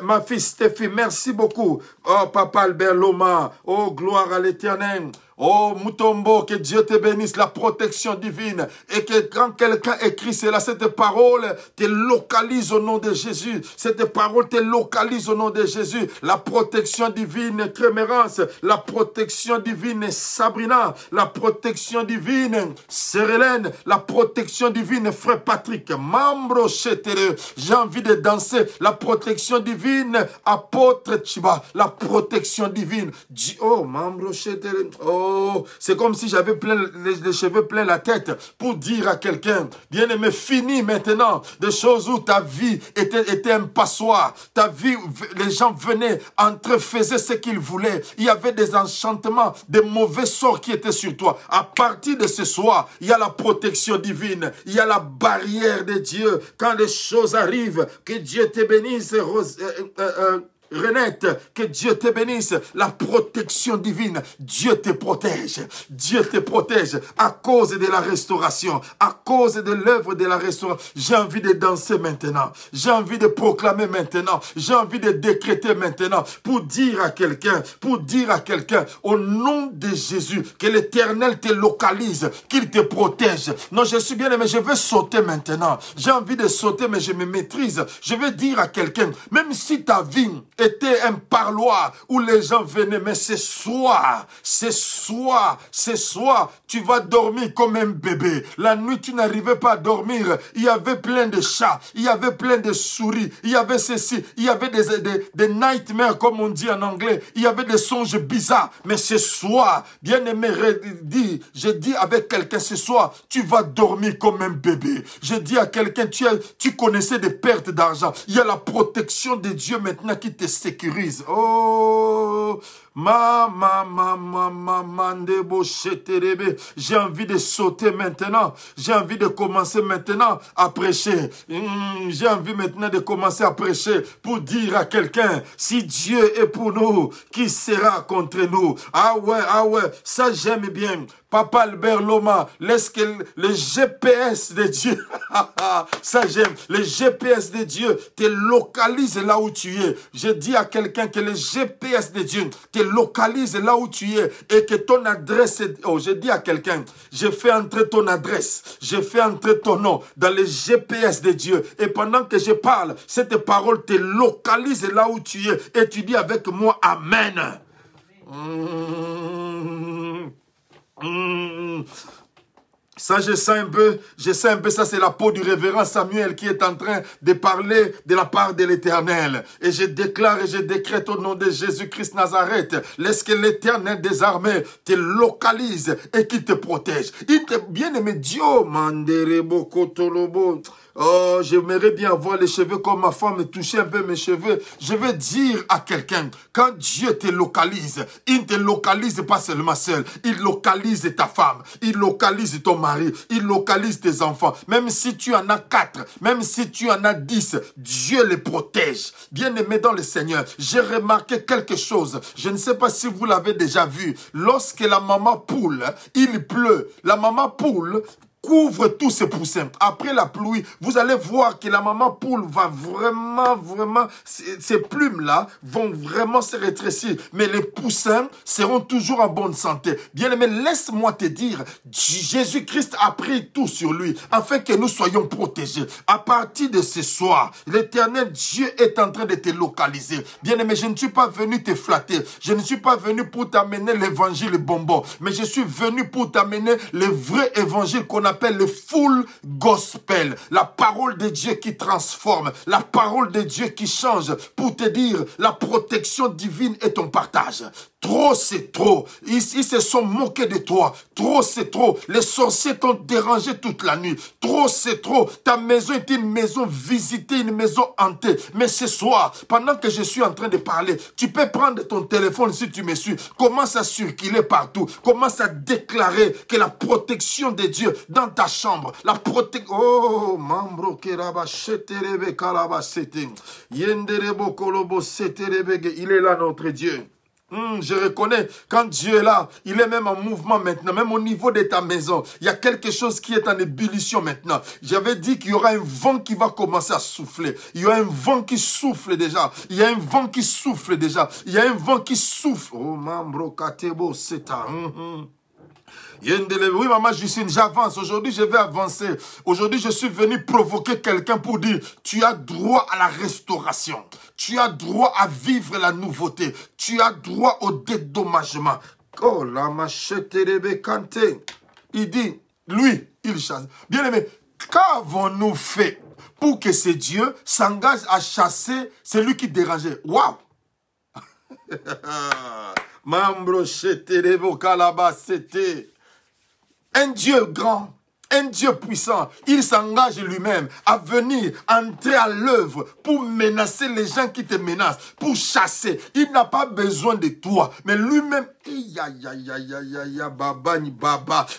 Ma fille Stéphie, merci beaucoup. Oh, papa Albert Loma. Oh, gloire à l'Éternel. Oh, Mutombo, que Dieu te bénisse, la protection divine. Et que quand quelqu'un écrit cela, cette parole te localise au nom de Jésus. Cette parole te localise au nom de Jésus. La protection divine, Crémérance. La protection divine, Sabrina. La protection divine, Sérélène. La protection divine, Frère Patrick. Mambro Chetere. J'ai envie de danser. La protection divine, Apôtre Chiba. La protection divine. Oh, Mambro Chetere. Oh. C'est comme si j'avais les cheveux plein la tête pour dire à quelqu'un, bien-aimé, fini maintenant des choses où ta vie était un passoire. Ta vie, les gens venaient, entrefaisaient ce qu'ils voulaient. Il y avait des enchantements, des mauvais sorts qui étaient sur toi. À partir de ce soir, il y a la protection divine. Il y a la barrière de Dieu. Quand les choses arrivent, que Dieu te bénisse, Renette, que Dieu te bénisse, la protection divine, Dieu te protège à cause de la restauration, à cause de l'œuvre de la restauration. J'ai envie de danser maintenant, j'ai envie de proclamer maintenant, j'ai envie de décréter maintenant, pour dire à quelqu'un, au nom de Jésus, que l'Éternel te localise, qu'il te protège. Non, je suis bien aimé, je veux sauter maintenant, j'ai envie de sauter, mais je me maîtrise. Je veux dire à quelqu'un, même si ta vie était un parloir où les gens venaient, mais ce soir, tu vas dormir comme un bébé. La nuit, tu n'arrivais pas à dormir. Il y avait plein de chats, il y avait plein de souris, il y avait ceci, il y avait des nightmares, comme on dit en anglais. Il y avait des songes bizarres. Mais ce soir, bien aimé, je dis avec quelqu'un ce soir, tu vas dormir comme un bébé. Je dis à quelqu'un, tu connaissais des pertes d'argent. Il y a la protection de Dieu maintenant qui te sécurise. Oh, j'ai envie de sauter maintenant. J'ai envie de commencer maintenant à prêcher. J'ai envie maintenant de commencer à prêcher pour dire à quelqu'un, si Dieu est pour nous, qui sera contre nous? Ah ouais, ça j'aime bien. Papa Albert Loma, laisse que le GPS de Dieu, ça j'aime, le GPS de Dieu te localise là où tu es. Je dis à quelqu'un que le GPS de Dieu te localise là où tu es et que ton adresse, je dis à quelqu'un, je fais entrer ton adresse, je fais entrer ton nom dans le GPS de Dieu. Et pendant que je parle, cette parole te localise là où tu es et tu dis avec moi Amen. Ça, je sens un peu, ça c'est la peau du révérend Samuel qui est en train de parler de la part de l'Éternel. Et je déclare et je décrète au nom de Jésus-Christ Nazareth, laisse que l'Éternel des armées te localise et qu'il te protège. Il te bien-aimé Dieu, Manderebo Kotolobo. Oh, j'aimerais bien avoir les cheveux comme ma femme et toucher un peu mes cheveux. Je veux dire à quelqu'un, quand Dieu te localise, il ne te localise pas seulement seul. Il localise ta femme, il localise ton mari, il localise tes enfants. Même si tu en as 4, même si tu en as 10, Dieu les protège. Bien-aimé dans le Seigneur, j'ai remarqué quelque chose. Je ne sais pas si vous l'avez déjà vu. Lorsque la maman poule, il pleut. La maman poule couvre tous ses poussins. Après la pluie, vous allez voir que la maman poule va vraiment, ces plumes-là vont vraiment se rétrécir. Mais les poussins seront toujours en bonne santé. Bien-aimé, laisse-moi te dire, Jésus-Christ a pris tout sur lui, afin que nous soyons protégés. À partir de ce soir, l'Éternel Dieu est en train de te localiser. Bien-aimé, je ne suis pas venu te flatter. Je ne suis pas venu pour t'amener l'évangile bonbon. Mais je suis venu pour t'amener le vrai évangile qu'on appelle le full gospel, la parole de Dieu qui transforme, la parole de Dieu qui change, pour te dire la protection divine est ton partage. Trop c'est trop, ils se sont moqués de toi, trop c'est trop, les sorciers t'ont dérangé toute la nuit, trop c'est trop, ta maison est une maison visitée, une maison hantée, mais ce soir, pendant que je suis en train de parler, tu peux prendre ton téléphone si tu me suis, commence à circuler partout, commence à déclarer que la protection de Dieu dans ta chambre, la protection, oh, mambro keraba sheterebe kalaba sete, yenderebo kolobo seterebe, il est là notre Dieu. Je reconnais, quand Dieu est là, il est même en mouvement maintenant, même au niveau de ta maison. Il y a quelque chose qui est en ébullition maintenant. J'avais dit qu'il y aura un vent qui va commencer à souffler. Il y a un vent qui souffle déjà. Il y a un vent qui souffle déjà. Il y a un vent qui souffle. Oh, mambro katebo seta. Oui, maman Justine, j'avance. Aujourd'hui, je vais avancer. Aujourd'hui, je suis venu provoquer quelqu'un pour dire, tu as droit à la restauration. Tu as droit à vivre la nouveauté. Tu as droit au dédommagement. Oh, la machette rebekante. Il dit, lui, il chasse. Bien aimé, qu'avons-nous fait pour que ce Dieu s'engage à chasser celui qui dérangeait? Waouh! Mambro cheterebo kalaba c'était. Un Dieu grand, un Dieu puissant, il s'engage lui-même à venir entrer à l'œuvre pour menacer les gens qui te menacent, pour chasser. Il n'a pas besoin de toi, mais lui-même,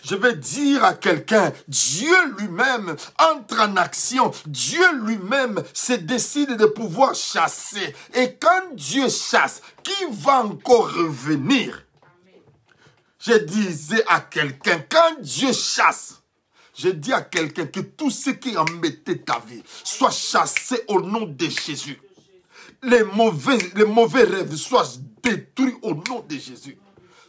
je vais dire à quelqu'un, Dieu lui-même entre en action. Dieu lui-même se décide de pouvoir chasser. Et quand Dieu chasse, qui va encore revenir? Je disais à quelqu'un, quand Dieu chasse, je dis à quelqu'un que tout ce qui embêtait ta vie soit chassé au nom de Jésus. Les mauvais rêves soient détruits au nom de Jésus.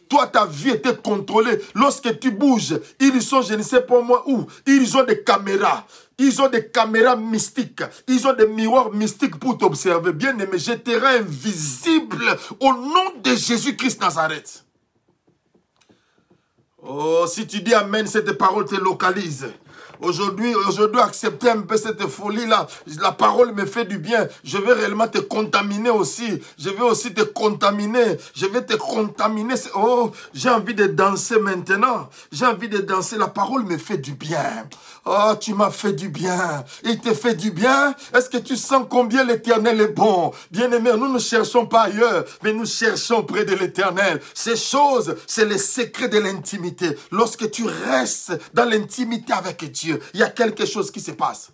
Toi, ta vie était contrôlée. Lorsque tu bouges, ils sont, je ne sais pas moi où, ils ont des caméras. Ils ont des caméras mystiques. Ils ont des miroirs mystiques pour t'observer. Bien aimé, je te rends invisible au nom de Jésus-Christ Nazareth. Oh, si tu dis Amen, cette parole te localise. Aujourd'hui, accepter un peu cette folie-là. La parole me fait du bien. Je vais réellement te contaminer aussi. Je vais aussi te contaminer. Je vais te contaminer. Oh, j'ai envie de danser maintenant. J'ai envie de danser. La parole me fait du bien. Oh, tu m'as fait du bien. Il te fait du bien. Est-ce que tu sens combien l'Éternel est bon? Bien-aimé, nous ne cherchons pas ailleurs, mais nous cherchons près de l'Éternel. Ces choses, c'est le secret de l'intimité. Lorsque tu restes dans l'intimité avec Dieu, il y a quelque chose qui se passe.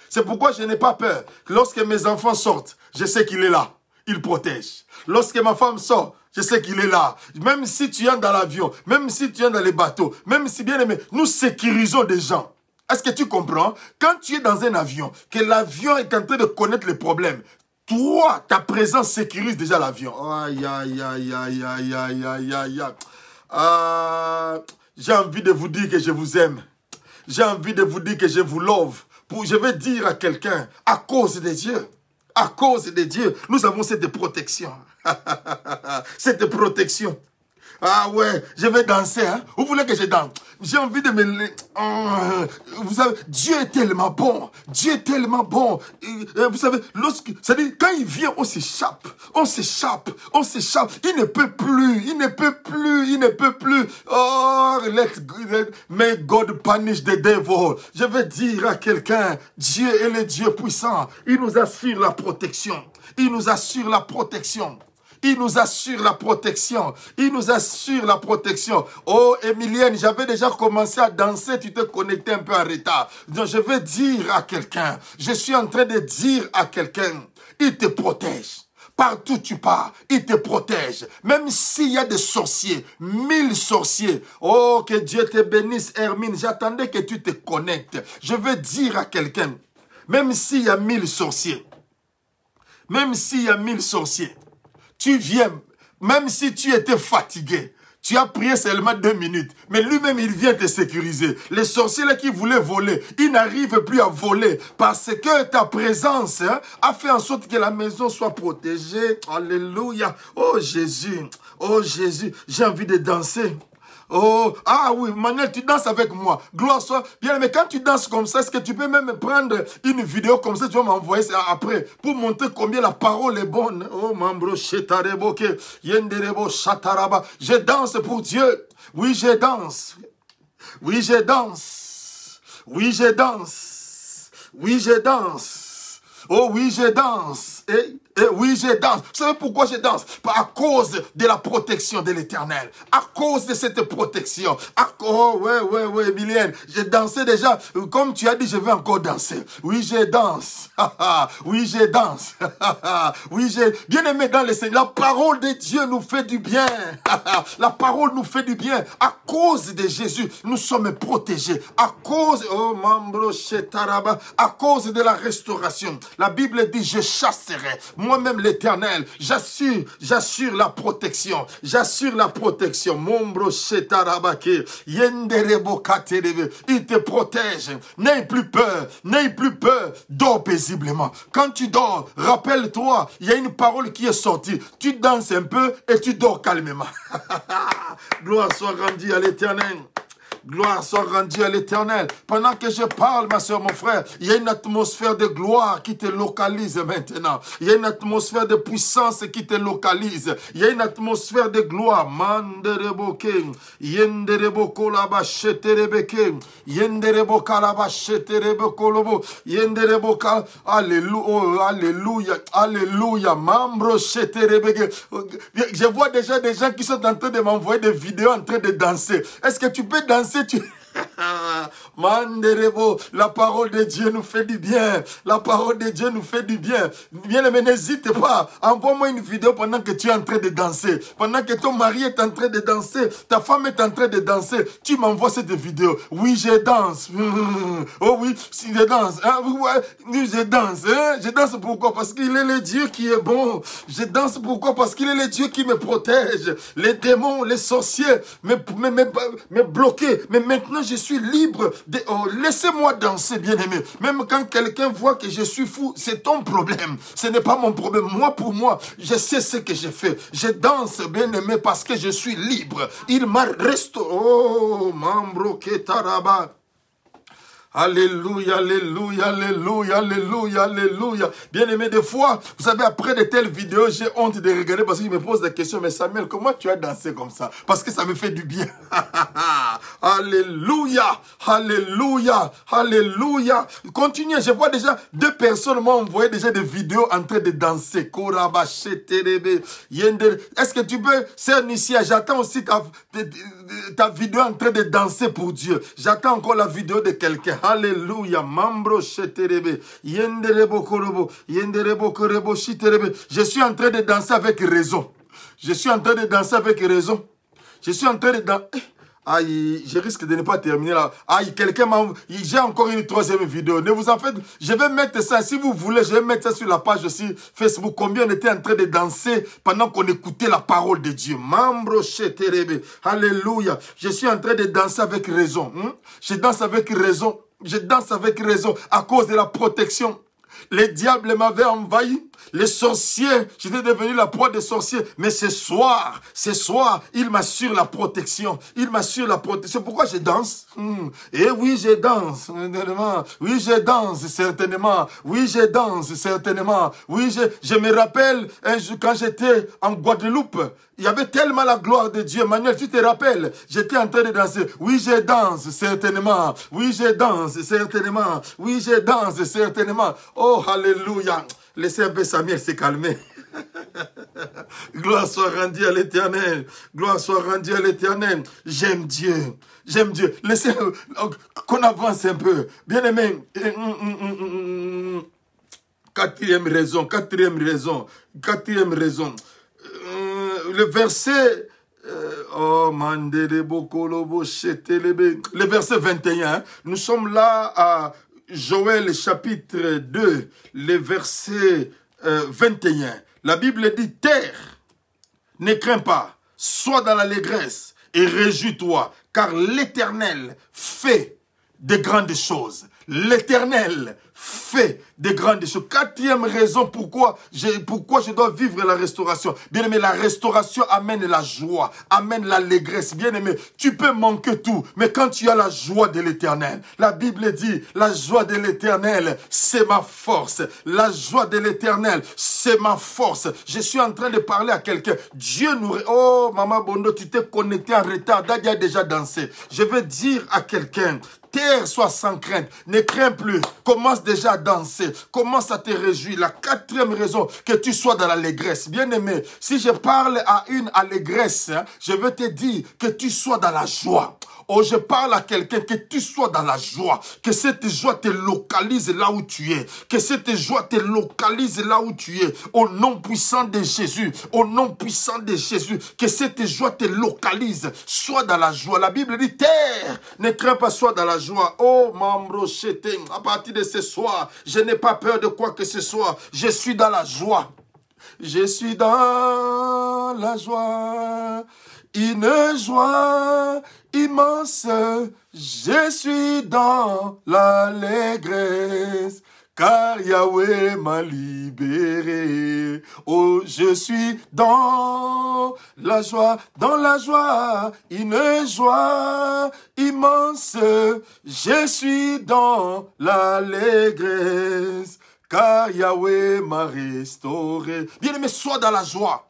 C'est pourquoi je n'ai pas peur. Lorsque mes enfants sortent, je sais qu'il est là. Il protège. Lorsque ma femme sort, je sais qu'il est là. Même si tu es dans l'avion, même si tu es dans les bateaux, même si, bien aimé, nous sécurisons des gens. Est-ce que tu comprends? Quand tu es dans un avion, que l'avion est en train de connaître les problèmes, toi, ta présence sécurise déjà l'avion. Aïe, aïe, aïe, aïe, aïe, aïe, aïe, aïe, aïe. J'ai envie de vous dire que je vous aime. J'ai envie de vous dire que je vous love. Je vais dire à quelqu'un, à cause de Dieu, nous avons cette protection. Cette protection. Ah ouais, je vais danser, hein. Vous voulez que je danse? J'ai envie de me... Vous savez, Dieu est tellement bon. Dieu est tellement bon. Vous savez, c'est-à-dire, quand il vient, on s'échappe. On s'échappe. On s'échappe. Il ne peut plus. Il ne peut plus. Il ne peut plus. Oh, may God punish the devil. Je vais dire à quelqu'un, Dieu est le Dieu puissant. Il nous assure la protection. Il nous assure la protection. Il nous assure la protection. Il nous assure la protection. Oh, Emilienne, j'avais déjà commencé à danser. Tu t'es connecté un peu en retard. Donc, je vais dire à quelqu'un. Je suis en train de dire à quelqu'un. Il te protège. Partout où tu pars, il te protège. Même s'il y a des sorciers, 1000 sorciers. Oh, que Dieu te bénisse, Hermine. J'attendais que tu te connectes. Je vais dire à quelqu'un. Même s'il y a 1000 sorciers. Même s'il y a 1000 sorciers. Tu viens, même si tu étais fatigué, tu as prié seulement 2 minutes, mais lui-même il vient te sécuriser. Les sorciers là qui voulaient voler, ils n'arrivent plus à voler parce que ta présence a fait en sorte que la maison soit protégée. Alléluia. Oh Jésus, j'ai envie de danser. Oh, ah oui, Manuel, tu danses avec moi. Gloire soit. Bien, mais quand tu danses comme ça, est-ce que tu peux même prendre une vidéo comme ça, tu vas m'envoyer ça après, pour montrer combien la parole est bonne. Oh, Mambro, Shetarebo, Yenderebo, Shataraba. Je danse pour Dieu. Oui, je danse. Oui, je danse. Oui, je danse. Oui, je danse. Oh, oui, je danse. Et oui, je danse. Vous savez pourquoi je danse? À cause de la protection de l'Éternel. À cause de cette protection. Oh, ouais, Emilienne. J'ai dansé déjà. Comme tu as dit, je vais encore danser. Oui, je danse. Oui, je danse. Oui, bien aimé dans le Seigneur. La parole de Dieu nous fait du bien. La parole nous fait du bien. À cause de Jésus, nous sommes protégés. À cause, oh, Mambro Shetaraba, à cause de la restauration. La Bible dit, je chasserai. Moi-même l'Éternel, j'assure la protection. J'assure la protection. Mombro Shetarabake, Yenderebo Katerebe. Il te protège. N'aie plus peur. N'aie plus peur. Dors paisiblement. Quand tu dors, rappelle-toi, il y a une parole qui est sortie. Tu danses un peu et tu dors calmement. Gloire soit rendue à l'Éternel. Gloire soit rendue à l'Éternel. Pendant que je parle, ma soeur, mon frère, il y a une atmosphère de gloire qui te localise maintenant. Il y a une atmosphère de puissance qui te localise. Il y a une atmosphère de gloire. Mandereboke, yendereboko laba sheterebeke, yendereboko laba shetereboko lobo, yendereboka. Alléluia, alléluia, alléluia. Mambro sheterebeke. Je vois déjà des gens qui sont en train de m'envoyer des vidéos en train de danser. Est-ce que tu peux danser? Manderebo, la parole de Dieu nous fait du bien. La parole de Dieu nous fait du bien. Bien aimé, n'hésite pas. Envoie-moi une vidéo pendant que tu es en train de danser. Pendant que ton mari est en train de danser. Ta femme est en train de danser. Tu m'envoies cette vidéo. Oui, je danse. Oh oui, si je danse. Hein? Oui, je danse. Hein? Je danse pourquoi? Parce qu'il est le Dieu qui est bon. Je danse pourquoi? Parce qu'il est le Dieu qui me protège. Les démons, les sorciers me bloquaient. Mais maintenant, je suis libre. Oh, laissez-moi danser, bien-aimé. Même quand quelqu'un voit que je suis fou, c'est ton problème. Ce n'est pas mon problème. Moi, pour moi, je sais ce que j'ai fait. Je danse, bien-aimé, parce que je suis libre. Il m'a restauré. Oh, Mambro Ketaraba. Alléluia, alléluia, alléluia, alléluia, alléluia. Bien-aimé, des fois, vous savez, après de telles vidéos, j'ai honte de regarder parce qu'ils me posent des questions. Mais Samuel, comment tu as dansé comme ça? Parce que ça me fait du bien. Alléluia, alléluia, alléluia. Continuez, je vois déjà 2 personnes m'ont envoyé déjà des vidéos en train de danser. Est-ce que tu peux, Sœur Nicia, j'attends aussi ta vidéo en train de danser pour Dieu. J'attends encore la vidéo de quelqu'un. Alléluia. Mambro sheterebe. Yenderebo korobo. Yenderebo korebo shiterebe. Je suis en train de danser avec raison. Je suis en train de danser avec raison. Je suis en train de danser. Aïe, je risque de ne pas terminer là. Aïe, quelqu'un m'a... J'ai encore une 3e vidéo. Ne vous en faites... Je vais mettre ça, si vous voulez, je vais mettre ça sur la page aussi Facebook. Combien on était en train de danser pendant qu'on écoutait la parole de Dieu. Mambro sheterebe. Alléluia. Je suis en train de danser avec raison. Je danse avec raison. Je danse avec raison à cause de la protection. Les diables m'avaient envahi. Les sorciers, j'étais devenu la proie des sorciers. Mais ce soir, il m'assure la protection. Il m'assure la protection. Pourquoi je danse? Et oui, je danse, certainement. Oui, je danse, certainement. Oui, je danse, certainement. Oui, je me rappelle, quand j'étais en Guadeloupe, il y avait tellement la gloire de Dieu. Manuel, tu te rappelles? J'étais en train de danser. Oui, je danse, certainement. Oui, je danse, certainement. Oui, je danse, certainement. Oh, alléluia. Laissez un peu Samuel se calmer. Gloire soit rendue à l'Éternel. Gloire soit rendue à l'Éternel. J'aime Dieu. J'aime Dieu. Laissez qu'on avance un peu. Bien-aimé. Quatrième raison. Le verset... le verset 21. Nous sommes là à Joël chapitre 2, le verset 21. La Bible dit, terre, ne crains pas, sois dans l'allégresse et réjouis-toi, car l'Éternel fait de grandes choses. L'Éternel fait de grandes choses. Quatrième raison pourquoi je dois vivre la restauration. Bien aimé, la restauration amène la joie, amène l'allégresse. Bien aimé, tu peux manquer tout, mais quand tu as la joie de l'Éternel, la Bible dit, la joie de l'Éternel, c'est ma force. La joie de l'Éternel, c'est ma force. Je suis en train de parler à quelqu'un. Dieu nous... Oh, Maman Bondo, tu t'es connecté en retard. Dadia a déjà dansé. Je veux dire à quelqu'un, terre, sois sans crainte. Ne crains plus. Commence déjà à danser. Commence à te réjouir. La quatrième raison, que tu sois dans l'allégresse. Bien-aimé, si je parle à une allégresse, je veux te dire que tu sois dans la joie. Oh, je parle à quelqu'un, que tu sois dans la joie. Que cette joie te localise là où tu es. Que cette joie te localise là où tu es. Au nom puissant de Jésus. Au nom puissant de Jésus. Que cette joie te localise. Sois dans la joie. La Bible dit, terre, ne crains pas, sois dans la joie. Oh, Mambrochete, à partir de ce soir, je n'ai pas peur de quoi que ce soit. Je suis dans la joie. Je suis dans la joie. Une joie immense, je suis dans l'allégresse, car Yahweh m'a libéré. Oh, je suis dans la joie, une joie immense, je suis dans l'allégresse, car Yahweh m'a restauré. Bien-aimé, sois dans la joie.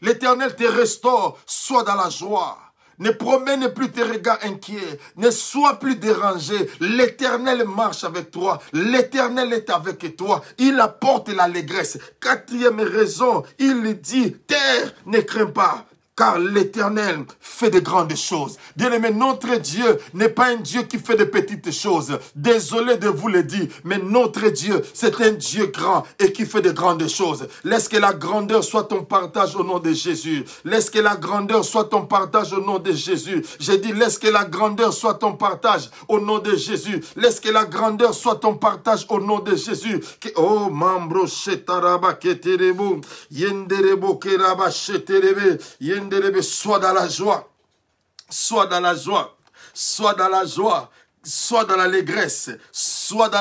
L'Éternel te restaure, sois dans la joie. Ne promène plus tes regards inquiets. Ne sois plus dérangé. L'Éternel marche avec toi. L'Éternel est avec toi. Il apporte l'allégresse. Quatrième raison, il dit, terre, ne crains pas. Car l'Éternel fait de grandes choses. Bien-aimé, notre Dieu n'est pas un Dieu qui fait de petites choses. Désolé de vous le dire, mais notre Dieu, c'est un Dieu grand et qui fait de grandes choses. Laisse que la grandeur soit ton partage au nom de Jésus. Laisse que la grandeur soit ton partage au nom de Jésus. J'ai dit, laisse que la grandeur soit ton partage au nom de Jésus. Laisse que la grandeur soit ton partage au nom de Jésus. Oh, Mambro Shetaraba Keterebo, Yenderebo Keraba Sheterebe, sois dans la joie, sois dans la joie, sois dans la joie, sois dans l'allégresse, sois dans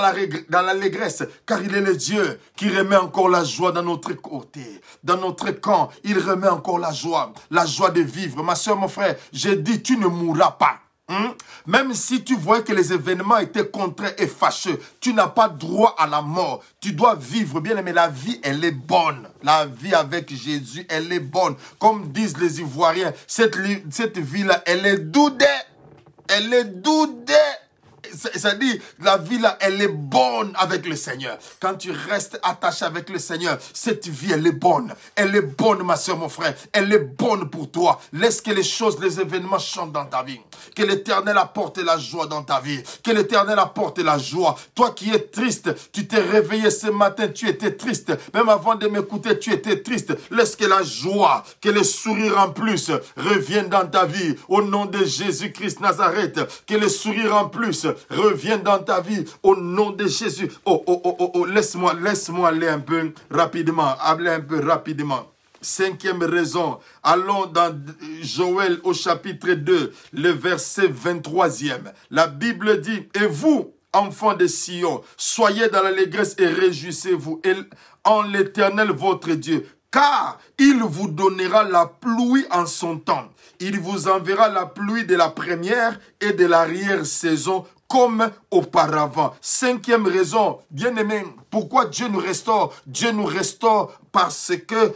l'allégresse, car il est le Dieu qui remet encore la joie dans notre côté, dans notre camp, il remet encore la joie de vivre. Ma soeur, mon frère, j'ai dit, tu ne mourras pas. Même si tu vois que les événements étaient contraires et fâcheux, tu n'as pas droit à la mort. Tu dois vivre, bien aimé. La vie, elle est bonne. La vie avec Jésus, elle est bonne. Comme disent les Ivoiriens, cette vie-là, elle est doudée. Elle est doudée. C'est-à-dire, la vie là, elle est bonne avec le Seigneur. Quand tu restes attaché avec le Seigneur, cette vie, elle est bonne. Elle est bonne, ma soeur, mon frère. Elle est bonne pour toi. Laisse que les choses, les événements chantent dans ta vie. Que l'Éternel apporte la joie dans ta vie. Que l'Éternel apporte la joie. Toi qui es triste, tu t'es réveillé ce matin, tu étais triste. Même avant de m'écouter, tu étais triste. Laisse que la joie, que les sourires en plus reviennent dans ta vie. Au nom de Jésus-Christ Nazareth, que les sourires en plus reviennent dans ta vie au nom de Jésus. Laisse-moi aller un peu rapidement. Cinquième raison, allons dans Joël au chapitre 2, le verset 23e. La Bible dit, et vous, enfants de Sion, soyez dans l'allégresse et réjouissez-vous en l'Éternel votre Dieu, car il vous donnera la pluie en son temps. Il vous enverra la pluie de la première et de l'arrière-saison comme auparavant. Cinquième raison, bien-aimé, pourquoi Dieu nous restaure? Dieu nous restaure parce que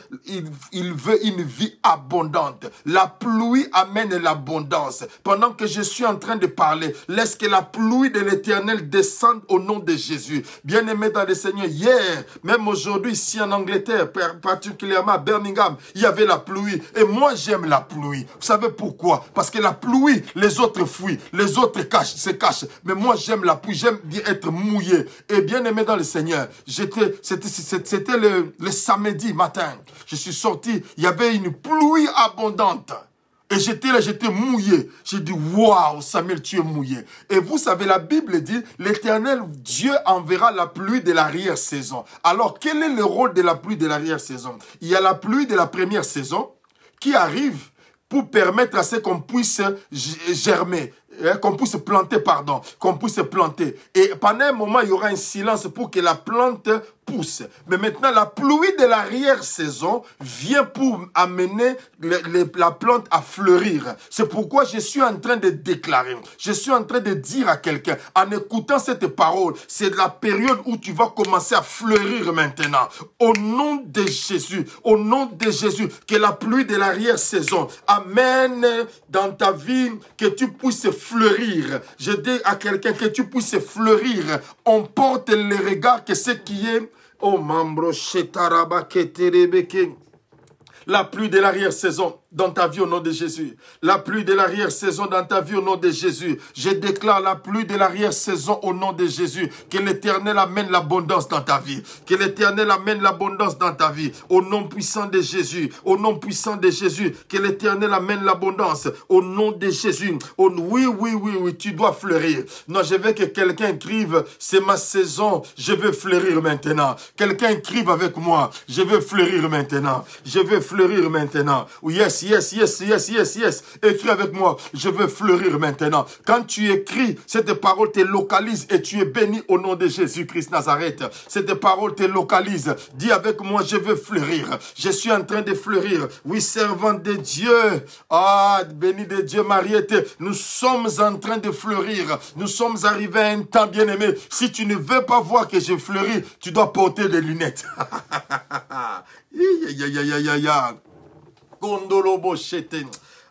il veut une vie abondante. La pluie amène l'abondance. Pendant que je suis en train de parler, laisse que la pluie de l'Éternel descende au nom de Jésus. Bien-aimé dans le Seigneur, hier, même aujourd'hui, ici en Angleterre, particulièrement à Birmingham, il y avait la pluie. Et moi, j'aime la pluie. Vous savez pourquoi? Parce que la pluie, les autres fuient, les autres se cachent. Mais moi, j'aime la pluie, j'aime bien être mouillé. Et bien-aimé dans le Seigneur, c'était le samedi matin. Je suis sorti, il y avait une pluie abondante. Et j'étais là, j'étais mouillé. J'ai dit, waouh, Samuel, tu es mouillé. Et vous savez, la Bible dit, l'Éternel, Dieu enverra la pluie de l'arrière-saison. Alors, quel est le rôle de la pluie de l'arrière-saison? Il y a la pluie de la première saison qui arrive pour permettre à ce qu'on puisse germer. Qu'on puisse planter, qu'on puisse planter. Et pendant un moment, il y aura un silence pour que la plante pousse. Mais maintenant, la pluie de l'arrière-saison vient pour amener la plante à fleurir. C'est pourquoi je suis en train de déclarer, je suis en train de dire à quelqu'un, en écoutant cette parole, c'est la période où tu vas commencer à fleurir maintenant. Au nom de Jésus, au nom de Jésus, que la pluie de l'arrière-saison amène dans ta vie, que tu puisses fleurir. Je dis à quelqu'un que tu puisses fleurir. On porte le regard que ce qui est oh membro shetaraba keterebeke. La pluie de l'arrière-saison dans ta vie au nom de Jésus. La pluie de l'arrière-saison dans ta vie au nom de Jésus. Je déclare la pluie de l'arrière-saison au nom de Jésus. Que l'Éternel amène l'abondance dans ta vie. Que l'Éternel amène l'abondance dans ta vie. Au nom puissant de Jésus. Au nom puissant de Jésus. Que l'Éternel amène l'abondance. Au nom de Jésus. Oh, oui, tu dois fleurir. Non, je veux que quelqu'un écrive, c'est ma saison, je veux fleurir maintenant. Quelqu'un écrive avec moi, je veux fleurir maintenant. Je veux fleurir maintenant. Yes. Écris avec moi. Je veux fleurir maintenant. Quand tu écris, cette parole te localise et tu es béni au nom de Jésus-Christ Nazareth. Cette parole te localise. Dis avec moi, je veux fleurir. Je suis en train de fleurir. Oui, servant de Dieu. Ah, béni de Dieu, Mariette. Nous sommes en train de fleurir. Nous sommes arrivés à un temps bien-aimé. Si tu ne veux pas voir que je fleuris, tu dois porter des lunettes.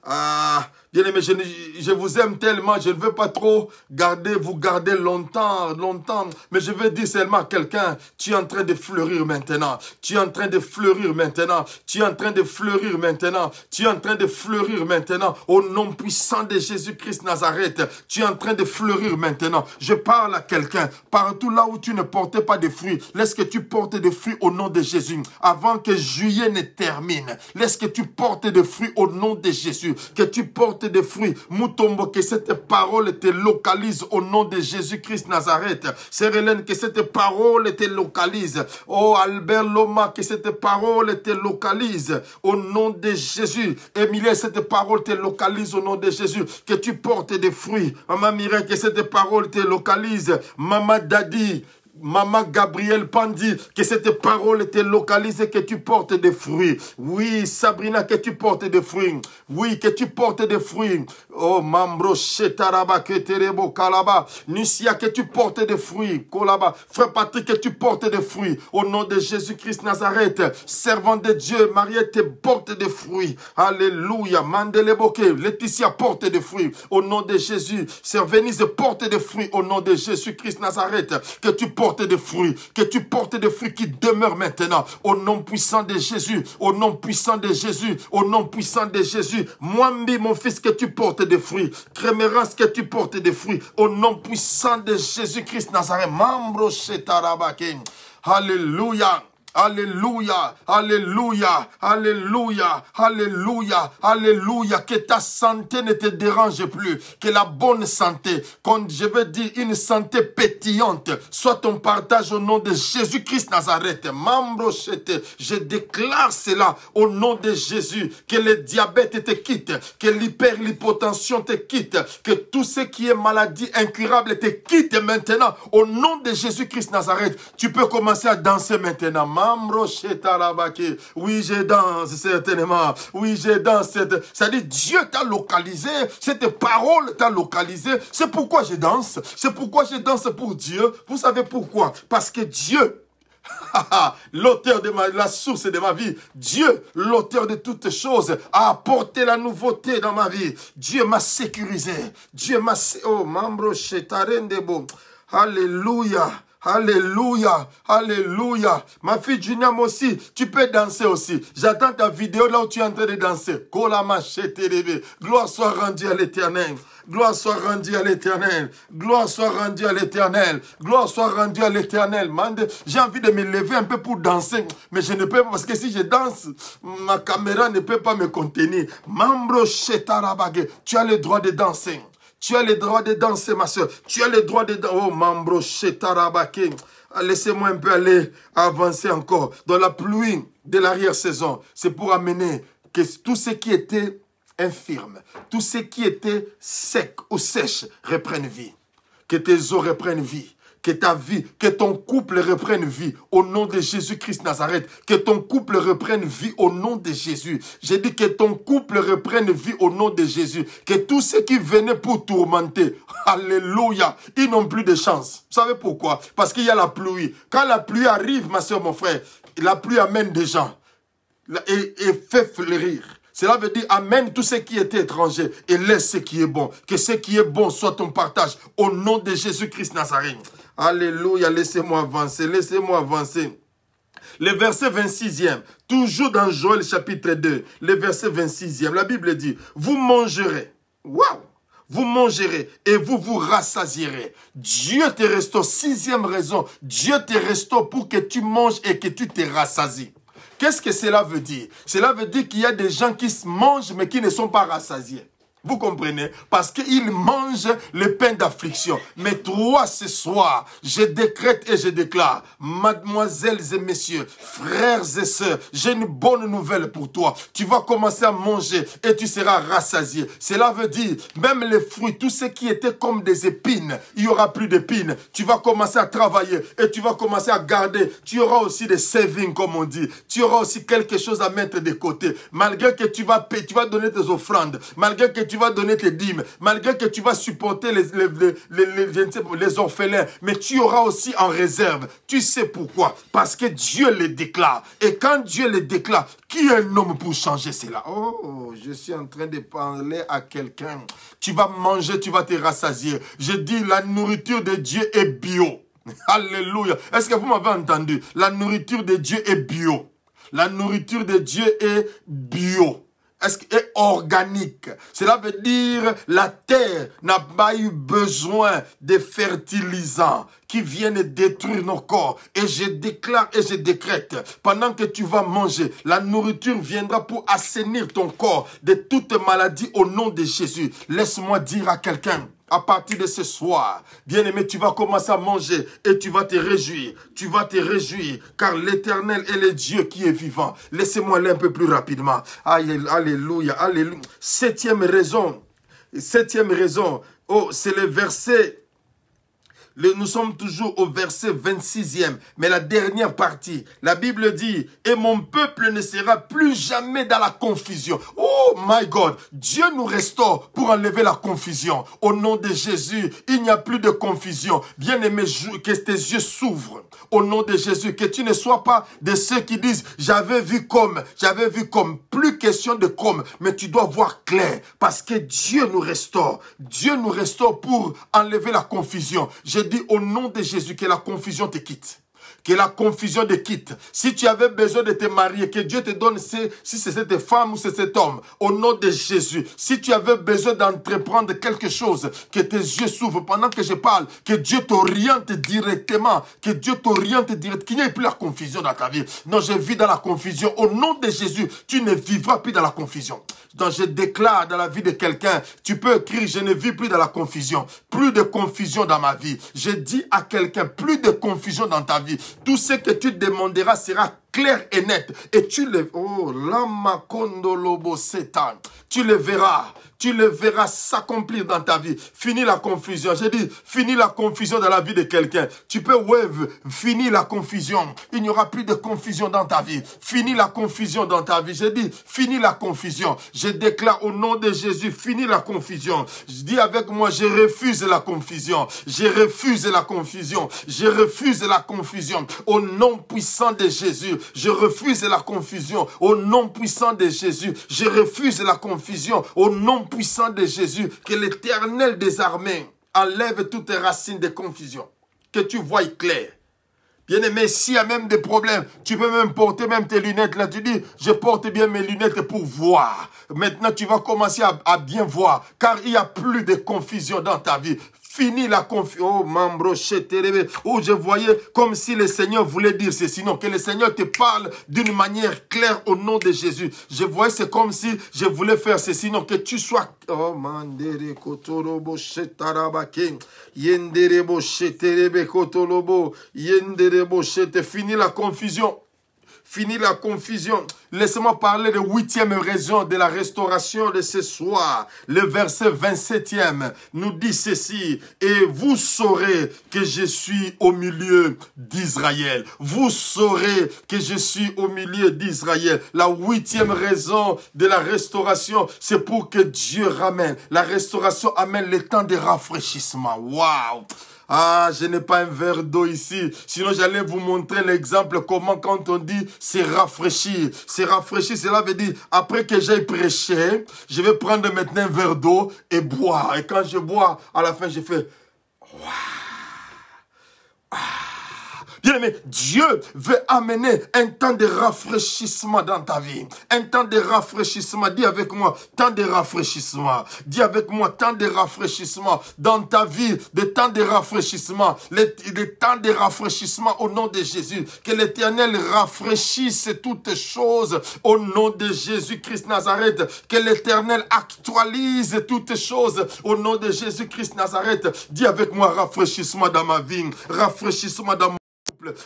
Ah, bien-aimé, je vous aime tellement, je ne veux pas trop vous garder longtemps, mais je veux dire seulement à quelqu'un, tu es en train de fleurir maintenant, tu es en train de fleurir maintenant, tu es en train de fleurir maintenant, tu es en train de fleurir maintenant, au nom puissant de Jésus-Christ Nazareth, tu es en train de fleurir maintenant. Je parle à quelqu'un, partout là où tu ne portais pas de fruits, laisse que tu portes des fruits au nom de Jésus, avant que juillet ne termine, laisse que tu portes des fruits au nom de Jésus, que tu portes des fruits. Moutombo, que cette parole te localise au nom de Jésus-Christ Nazareth. Sœur Hélène, que cette parole te localise. Oh Albert Loma, que cette parole te localise au nom de Jésus. Émilie, cette parole te localise au nom de Jésus. Que tu portes des fruits. Maman Mireille, que cette parole te localise. Maman Dadi, Maman Gabriel Pandi, que cette parole te localise et que tu portes des fruits. Oui, Sabrina, que tu portes des fruits. Oui, que tu portes des fruits. Oh, Mambro, Shetaraba, Keterebo, Kalaba. Nusia, que tu portes des fruits. Kolaba. Frère Patrick, que tu portes des fruits. Au nom de Jésus-Christ Nazareth, servant de Dieu, Mariette porte des fruits. Alléluia. Mandeleboke, Laetitia porte des fruits. Au nom de Jésus. Sœur Venise porte des fruits. Au nom de Jésus-Christ Nazareth, que tu portes des fruits, que tu portes des fruits qui demeurent maintenant, au nom puissant de Jésus, au nom puissant de Jésus, au nom puissant de Jésus. Mwambi, mon fils, que tu portes des fruits, Crémérance, que tu portes des fruits, au nom puissant de Jésus-Christ Nazareth. Mambro Shetarabake. Alléluia. Alléluia, alléluia, alléluia, alléluia, alléluia. Que ta santé ne te dérange plus. Que la bonne santé, quand je veux dire une santé pétillante, soit ton partage au nom de Jésus-Christ Nazareth. Je déclare cela au nom de Jésus. Que le diabète te quitte, que l'hypertension te quitte, que tout ce qui est maladie incurable te quitte maintenant au nom de Jésus-Christ Nazareth. Tu peux commencer à danser maintenant. Oui, je danse certainement. Oui, je danse. C'est-à-dire, Dieu t'a localisé. Cette parole t'a localisé. C'est pourquoi je danse. C'est pourquoi je danse pour Dieu. Vous savez pourquoi? Parce que Dieu, l'auteur de la source de ma vie, Dieu, l'auteur de toutes choses, a apporté la nouveauté dans ma vie. Dieu m'a sécurisé. Dieu m'a... Oh, membro chetarendebo. Alléluia. Alléluia, alléluia. Ma fille Juniam aussi, tu peux danser aussi. J'attends ta vidéo là où tu es en train de danser. Gloire soit rendue à l'Éternel. Gloire soit rendue à l'Éternel. Gloire soit rendue à l'Éternel. Gloire soit rendue à l'Éternel. J'ai envie de me lever un peu pour danser, mais je ne peux pas parce que si je danse, ma caméra ne peut pas me contenir. Membro chetarabage, tu as le droit de danser. Tu as le droit de danser, ma soeur. Tu as le droit de danser. Oh, membro chetarabake. Laissez-moi un peu aller avancer encore. Dans la pluie de l'arrière-saison, c'est pour amener que tout ce qui était infirme, tout ce qui était sec ou sèche reprenne vie. Que tes os reprennent vie. Que ta vie, que ton couple reprenne vie au nom de Jésus-Christ Nazareth. Que ton couple reprenne vie au nom de Jésus. J'ai dit que ton couple reprenne vie au nom de Jésus. Que tous ceux qui venaient pour tourmenter, alléluia, ils n'ont plus de chance. Vous savez pourquoi? Parce qu'il y a la pluie. Quand la pluie arrive, ma soeur, mon frère, la pluie amène des gens et fait fleurir. Cela veut dire amène tout ce qui était étranger et laisse ce qui est bon. Que ce qui est bon soit ton partage au nom de Jésus-Christ Nazareth. Alléluia, laissez-moi avancer, laissez-moi avancer. Le verset 26e, toujours dans Joël chapitre 2, le verset 26e, la Bible dit, vous mangerez, waouh, vous mangerez et vous vous rassasierez. Dieu te restaure, 6e raison, Dieu te restaure pour que tu manges et que tu te rassasies. Qu'est-ce que cela veut dire? Cela veut dire qu'il y a des gens qui mangent mais qui ne sont pas rassasiés. Vous comprenez? Parce qu'ils mangent le pain d'affliction. Mais toi, ce soir, je décrète et je déclare, mademoiselles et messieurs, frères et sœurs, j'ai une bonne nouvelle pour toi. Tu vas commencer à manger et tu seras rassasié. Cela veut dire, même les fruits, tout ce qui était comme des épines, il n'y aura plus d'épines. Tu vas commencer à travailler et tu vas commencer à garder. Tu auras aussi des savings, comme on dit. Tu auras aussi quelque chose à mettre de côté. Malgré que tu vas payer, tu vas donner tes offrandes. Malgré que tu vas donner tes dîmes, malgré que tu vas supporter les orphelins, mais tu auras aussi en réserve. Tu sais pourquoi? Parce que Dieu le déclare. Et quand Dieu le déclare, qui est un homme pour changer cela? Oh, je suis en train de parler à quelqu'un. Tu vas manger, tu vas te rassasier. Je dis, la nourriture de Dieu est bio. Alléluia. Est-ce que vous m'avez entendu? La nourriture de Dieu est bio. La nourriture de Dieu est bio. Est organique. Cela veut dire la terre n'a pas eu besoin de fertilisants qui viennent détruire nos corps. Et je déclare et je décrète, pendant que tu vas manger, la nourriture viendra pour assainir ton corps de toute maladie au nom de Jésus. Laisse-moi dire à quelqu'un, à partir de ce soir, bien-aimé, tu vas commencer à manger et tu vas te réjouir. Tu vas te réjouir car l'Éternel est le Dieu qui est vivant. Laissez-moi aller un peu plus rapidement. Alléluia, alléluia. Septième raison. Oh, c'est le verset. Nous sommes toujours au verset 26e, mais la dernière partie, la Bible dit, et mon peuple ne sera plus jamais dans la confusion. Oh my God, Dieu nous restaure pour enlever la confusion. Au nom de Jésus, il n'y a plus de confusion. Bien-aimé, que tes yeux s'ouvrent. Au nom de Jésus, que tu ne sois pas de ceux qui disent, j'avais vu comme. Plus question de comme, mais tu dois voir clair, parce que Dieu nous restaure. Dieu nous restaure pour enlever la confusion. Je dis au nom de Jésus que la confusion te quitte. Que la confusion te quitte. Si tu avais besoin de te marier, que Dieu te donne, si c'est cette femme ou c'est cet homme, au nom de Jésus. Si tu avais besoin d'entreprendre quelque chose, que tes yeux s'ouvrent pendant que je parle, que Dieu t'oriente directement, que Dieu t'oriente directement, qu'il n'y ait plus la confusion dans ta vie. Non, je vis dans la confusion. Au nom de Jésus, tu ne vivras plus dans la confusion. Donc je déclare dans la vie de quelqu'un, tu peux écrire, je ne vis plus dans la confusion. Plus de confusion dans ma vie. Je dis à quelqu'un, plus de confusion dans ta vie. Tout ce que tu demanderas sera clair et net. Et tu le... Oh, lama kondolobo setan. Tu le verras. Tu le verras s'accomplir dans ta vie. Fini la confusion. J'ai dit, fini la confusion dans la vie de quelqu'un. Tu peux, fini la confusion. Il n'y aura plus de confusion dans ta vie. Fini la confusion dans ta vie. J'ai dit, fini la confusion. Je déclare au nom de Jésus, fini la confusion. Je dis avec moi, je refuse la confusion. Je refuse la confusion. Je refuse la confusion. Au nom puissant de Jésus, je refuse la confusion. Au nom puissant de Jésus, je refuse la confusion. Au nom puissant de Jésus, que l'Éternel des armées enlève toutes les racines de confusion. Que tu voies clair. Bien-aimé, s'il y a même des problèmes, tu peux même porter même tes lunettes. Là, tu dis, je porte bien mes lunettes pour voir. Maintenant, tu vas commencer à bien voir, car il n'y a plus de confusion dans ta vie. Fini la confusion. Oh, membro, où je voyais comme si le Seigneur voulait dire ceci. Non, que le Seigneur te parle d'une manière claire au nom de Jésus. Je voyais, c'est comme si je voulais faire ceci. Non, que tu sois... Oh, mandere kotorobo shetarabake. Yenderebo sheterebe kotolobo. Yenderebo shete. Fini la confusion. Fini la confusion. Laissez-moi parler de 8e raison de la restauration de ce soir. Le verset 27e nous dit ceci. Et vous saurez que je suis au milieu d'Israël. Vous saurez que je suis au milieu d'Israël. La 8e raison de la restauration, c'est pour que Dieu ramène. La restauration amène le temps de rafraîchissement. Waouh! Ah, je n'ai pas un verre d'eau ici. Sinon, j'allais vous montrer l'exemple comment quand on dit c'est rafraîchir. C'est rafraîchir, cela veut dire après que j'ai prêché, je vais prendre maintenant un verre d'eau et boire. Et quand je bois, à la fin, je fais waouh. Bien aimé, Dieu veut amener un temps de rafraîchissement dans ta vie. Un temps de rafraîchissement. Dis avec moi, temps de rafraîchissement. Dis avec moi, temps de rafraîchissement dans ta vie. Des temps de rafraîchissement. Les temps de rafraîchissement au nom de Jésus. Que l'Éternel rafraîchisse toutes choses au nom de Jésus-Christ Nazareth. Que l'Éternel actualise toutes choses au nom de Jésus-Christ Nazareth. Dis avec moi, rafraîchissement dans ma vie. Rafraîchissement dans mon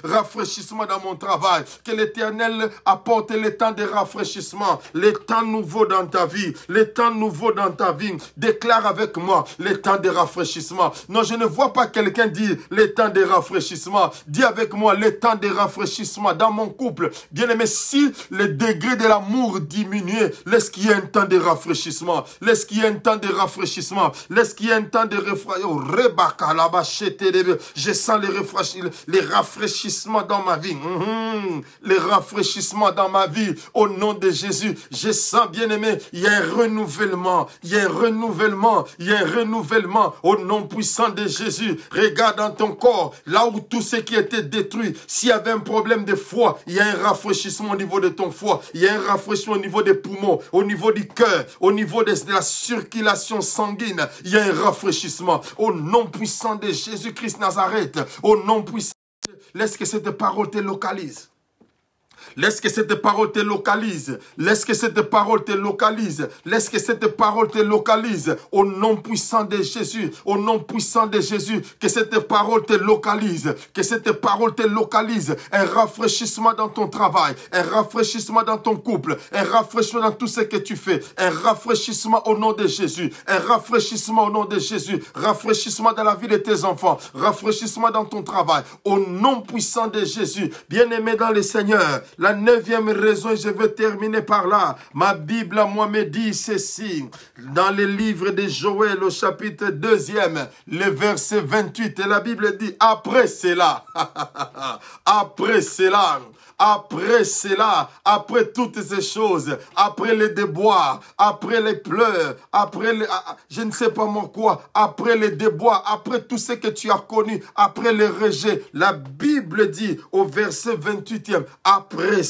rafraîchissement dans mon travail, que l'Éternel apporte les temps de rafraîchissement, les temps nouveaux dans ta vie, les temps nouveaux dans ta vie. Déclare avec moi les temps de rafraîchissement. Non, je ne vois pas quelqu'un dire les temps de rafraîchissement. Dis avec moi les temps de rafraîchissement dans mon couple. Bien aimé, si le degré de l'amour diminue, laisse qu'il y ait un temps de rafraîchissement. Laisse qu'il y ait un temps de rafraîchissement. Laisse qu'il y ait un temps de rafraîchissement. Je sens les rafraîchissements dans ma vie. Les rafraîchissements dans ma vie. Au nom de Jésus, je sens, bien aimé, il y a un renouvellement. Il y a un renouvellement. Il y a un renouvellement. Au nom puissant de Jésus, regarde dans ton corps, là où tout ce qui était détruit. S'il y avait un problème de foie, il y a un rafraîchissement au niveau de ton foie. Il y a un rafraîchissement au niveau des poumons, au niveau du cœur, au niveau de la circulation sanguine. Il y a un rafraîchissement. Au nom puissant de Jésus-Christ Nazareth. Au nom puissant. Laisse que cette parole te localise. Laisse que cette parole te localise. Laisse que cette parole te localise. Laisse que cette parole te localise. Au nom puissant de Jésus. Au nom puissant de Jésus. Que cette parole te localise. Que cette parole te localise. Un rafraîchissement dans ton travail. Un rafraîchissement dans ton couple. Un rafraîchissement dans tout ce que tu fais. Un rafraîchissement au nom de Jésus. Un rafraîchissement au nom de Jésus. Rafraîchissement dans la vie de tes enfants. Rafraîchissement dans ton travail. Au nom puissant de Jésus. Bien-aimé dans le Seigneur. La 9e raison, et je veux terminer par là. Ma Bible à moi me dit ceci. Dans le livre de Joël au chapitre 2e, le verset 28. Et la Bible dit, après cela, après cela, après cela, après toutes ces choses, après les déboires, après les pleurs, après les, je ne sais pas moi quoi, après les déboires, après tout ce que tu as connu, après les rejets, la Bible dit au verset 28e, après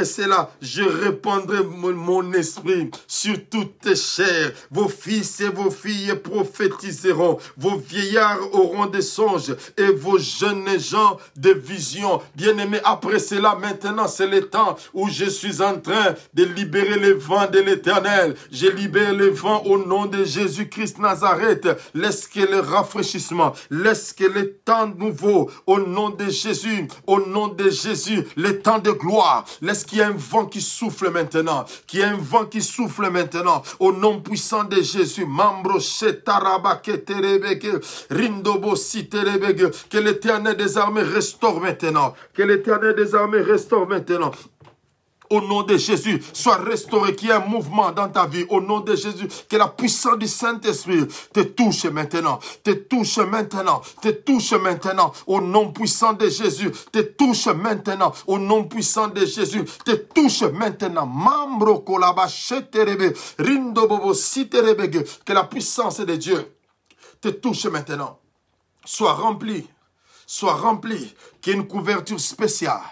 cela, je répandrai mon esprit sur toutes tes chairs. Vos fils et vos filles prophétiseront. Vos vieillards auront des songes et vos jeunes gens des visions. Bien-aimés, après cela, maintenant, c'est le temps où je suis en train de libérer les vents de l'Éternel. Je libère les vents au nom de Jésus-Christ Nazareth. Laisse que le rafraîchissement, laisse que le temps nouveau, au nom de Jésus, au nom de Jésus, le temps de gloire. Laisse qu'il y ait un vent qui souffle maintenant. Qu'il y ait un vent qui souffle maintenant. Au nom puissant de Jésus. Mambro shetarabake terebeke. Rindobo siterebeke. Que l'Éternel des armées restaure maintenant. Que l'Éternel des armées restaure maintenant. Au nom de Jésus, sois restauré, qu'il y ait un mouvement dans ta vie. Au nom de Jésus, que la puissance du Saint-Esprit te touche maintenant, te touche maintenant, te touche maintenant. Au nom puissant de Jésus, te touche maintenant. Au nom puissant de Jésus, te touche maintenant. Mambro kolaba sheterebe, rindo bobo siterebe, que la puissance de Dieu te touche maintenant. Sois rempli. Sois rempli, qu'il y ait une couverture spéciale,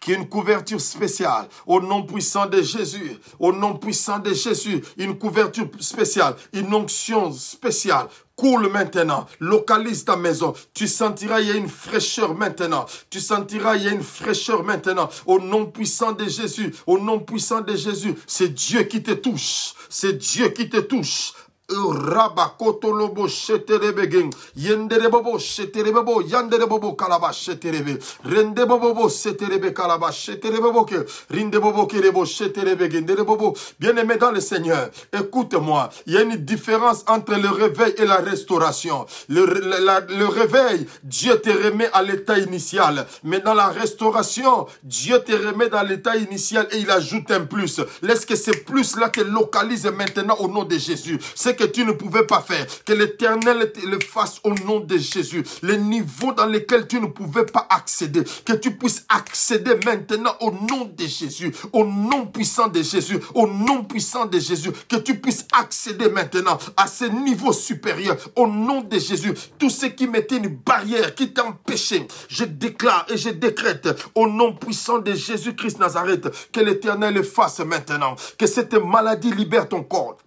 qu'il y ait une couverture spéciale, au nom puissant de Jésus, au nom puissant de Jésus, une couverture spéciale, une onction spéciale, coule maintenant, localise ta maison, tu sentiras il y a une fraîcheur maintenant, tu sentiras il y a une fraîcheur maintenant, au nom puissant de Jésus, au nom puissant de Jésus, c'est Dieu qui te touche, c'est Dieu qui te touche. Rabakotolobo sheterebegen yenderebobo sheterebebo yanderebobo kalaba sheterebe rendebobo sheterebe kalaba sheterebebo ke rindebobo kerebo sheterebegen derebobo. Bien-aimé dans le Seigneur, écoute-moi, il y a une différence entre le réveil et la restauration. Le réveil, Dieu te remet à l'état initial, mais dans la restauration, Dieu te remet dans l'état initial et il ajoute un plus. Laisse que ce plus là te localise maintenant au nom de Jésus. C'est que tu ne pouvais pas faire, que l'Éternel le fasse au nom de Jésus. Les niveaux dans lesquels tu ne pouvais pas accéder, que tu puisses accéder maintenant au nom de Jésus, au nom puissant de Jésus, au nom puissant de Jésus, que tu puisses accéder maintenant à ce niveau supérieur, au nom de Jésus. Tout ce qui mettait une barrière, qui t'empêchait, je déclare et je décrète au nom puissant de Jésus-Christ Nazareth, que l'Éternel le fasse maintenant, que cette maladie libère ton corps.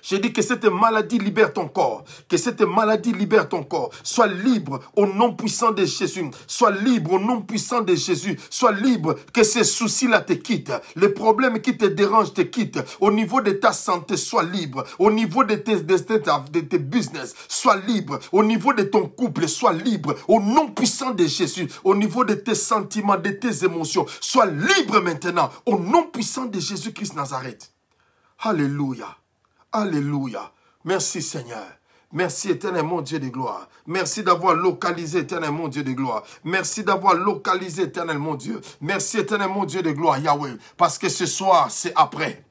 J'ai dit que cette maladie libère ton corps. Que cette maladie libère ton corps. Sois libre au nom puissant de Jésus. Sois libre au nom puissant de Jésus. Sois libre que ces soucis-là te quittent. Les problèmes qui te dérangent te quittent. Au niveau de ta santé, sois libre. Au niveau de tes business, sois libre. Au niveau de ton couple, sois libre. Au nom puissant de Jésus. Au niveau de tes sentiments, de tes émotions, sois libre maintenant. Au nom puissant de Jésus-Christ Nazareth. Alléluia. Alléluia. Merci Seigneur. Merci éternel mon Dieu de gloire. Merci d'avoir localisé éternel mon Dieu de gloire. Merci d'avoir localisé éternel mon Dieu. Merci éternel mon Dieu de gloire Yahweh. Parce que ce soir c'est après.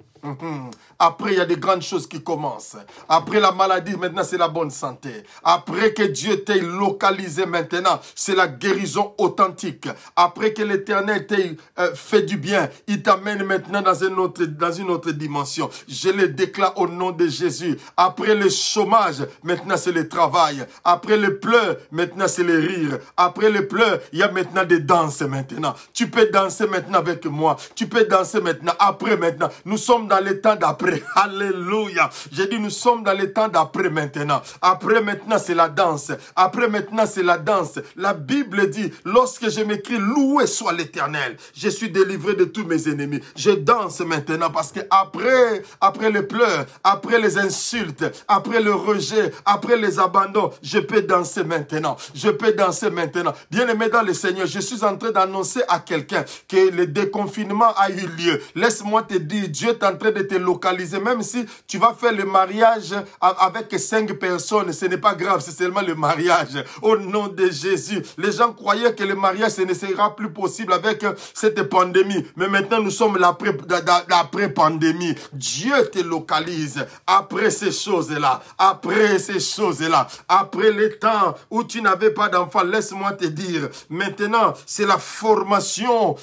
Après, il y a des grandes choses qui commencent. Après la maladie, maintenant, c'est la bonne santé. Après que Dieu t'ait localisé maintenant, c'est la guérison authentique. Après que l'Éternel t'ait fait du bien, il t'amène maintenant dans une autre dimension. Je le déclare au nom de Jésus. Après le chômage, maintenant, c'est le travail. Après le pleurs, maintenant, c'est le rire. Après le pleurs, il y a maintenant des danses maintenant. Tu peux danser maintenant avec moi. Tu peux danser maintenant. Après, maintenant, nous sommes dans le temps d'après. Alléluia. J'ai dit nous sommes dans le temps d'après maintenant. Après maintenant c'est la danse. Après maintenant c'est la danse. La Bible dit lorsque je m'écris loué soit l'Éternel, je suis délivré de tous mes ennemis. Je danse maintenant parce que après les pleurs, après les insultes, après le rejet, après les abandons, je peux danser maintenant. Je peux danser maintenant. Bien-aimé dans le Seigneur, je suis en train d'annoncer à quelqu'un que le déconfinement a eu lieu. Laisse-moi te dire, Dieu est en train train de te localiser. Même si tu vas faire le mariage avec 5 personnes, ce n'est pas grave, c'est seulement le mariage. Au nom de Jésus, les gens croyaient que le mariage, ce ne sera plus possible avec cette pandémie. Mais maintenant, nous sommes l'après-pandémie. Dieu te localise après ces choses-là. Après ces choses-là. Après le temps où tu n'avais pas d'enfant, laisse-moi te dire, maintenant, c'est la formation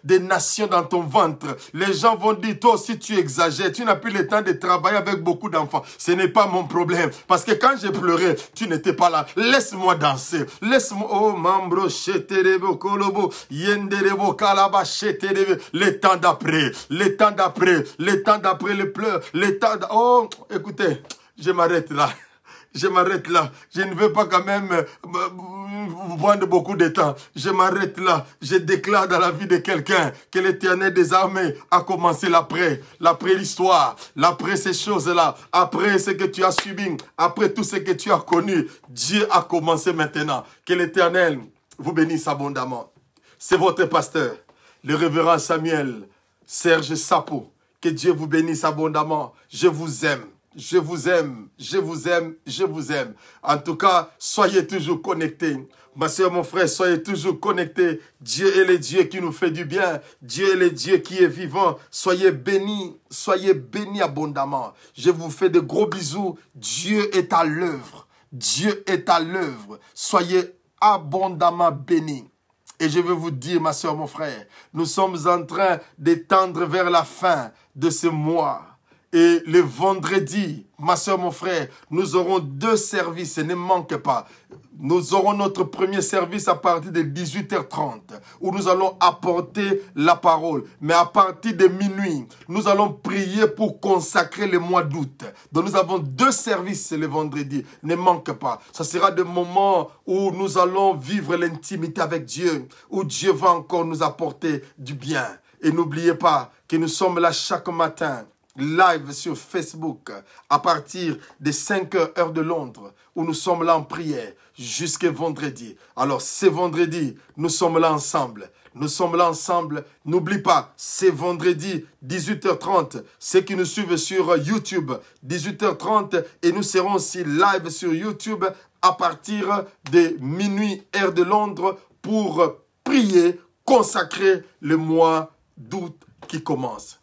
des nations dans ton ventre. Les gens vont dire, toi aussi tu exagères, tu n'as plus le temps de travailler avec beaucoup d'enfants. Ce n'est pas mon problème, parce que quand j'ai pleuré, tu n'étais pas là. Laisse-moi danser, laisse-moi, oh membro, cheterebo, kolobo, yenderebo, kalaba, cheterebo, le temps d'après, le temps d'après, le temps d'après les pleurs, le temps oh, écoutez, je m'arrête là. Je m'arrête là. Je ne veux pas quand même prendre beaucoup de temps. Je m'arrête là. Je déclare dans la vie de quelqu'un que l'Éternel des armées a commencé l'après. L'après l'histoire. L'après ces choses-là. Après ce que tu as subi. Après tout ce que tu as connu. Dieu a commencé maintenant. Que l'Éternel vous bénisse abondamment. C'est votre pasteur, le révérend Samuel Serge Sapo. Que Dieu vous bénisse abondamment. Je vous aime. Je vous aime, je vous aime, je vous aime. En tout cas, soyez toujours connectés. Ma soeur, mon frère, soyez toujours connectés. Dieu est le Dieu qui nous fait du bien. Dieu est le Dieu qui est vivant. Soyez bénis abondamment. Je vous fais de gros bisous. Dieu est à l'œuvre. Dieu est à l'œuvre. Soyez abondamment bénis. Et je veux vous dire, ma soeur, mon frère, nous sommes en train de tendre vers la fin de ce mois. Et le vendredi, ma soeur, mon frère, nous aurons 2 services, ne manquez pas. Nous aurons notre premier service à partir de 18h30, où nous allons apporter la parole. Mais à partir de minuit, nous allons prier pour consacrer le mois d'août. Donc nous avons 2 services le vendredi, ne manquez pas. Ce sera des moments où nous allons vivre l'intimité avec Dieu, où Dieu va encore nous apporter du bien. Et n'oubliez pas que nous sommes là chaque matin, live sur Facebook à partir de 5h heure de Londres, où nous sommes là en prière jusqu'à vendredi. Alors ce vendredi, nous sommes là ensemble. Nous sommes là ensemble. N'oublie pas, c'est vendredi 18h30. Ceux qui nous suivent sur YouTube, 18h30. Et nous serons aussi live sur YouTube à partir de minuit heure de Londres pour prier, consacrer le mois d'août qui commence.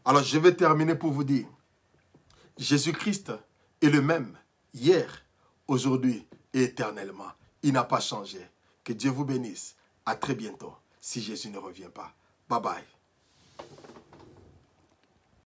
Alors, je vais terminer pour vous dire, Jésus-Christ est le même hier, aujourd'hui et éternellement. Il n'a pas changé. Que Dieu vous bénisse. À très bientôt, si Jésus ne revient pas. Bye bye.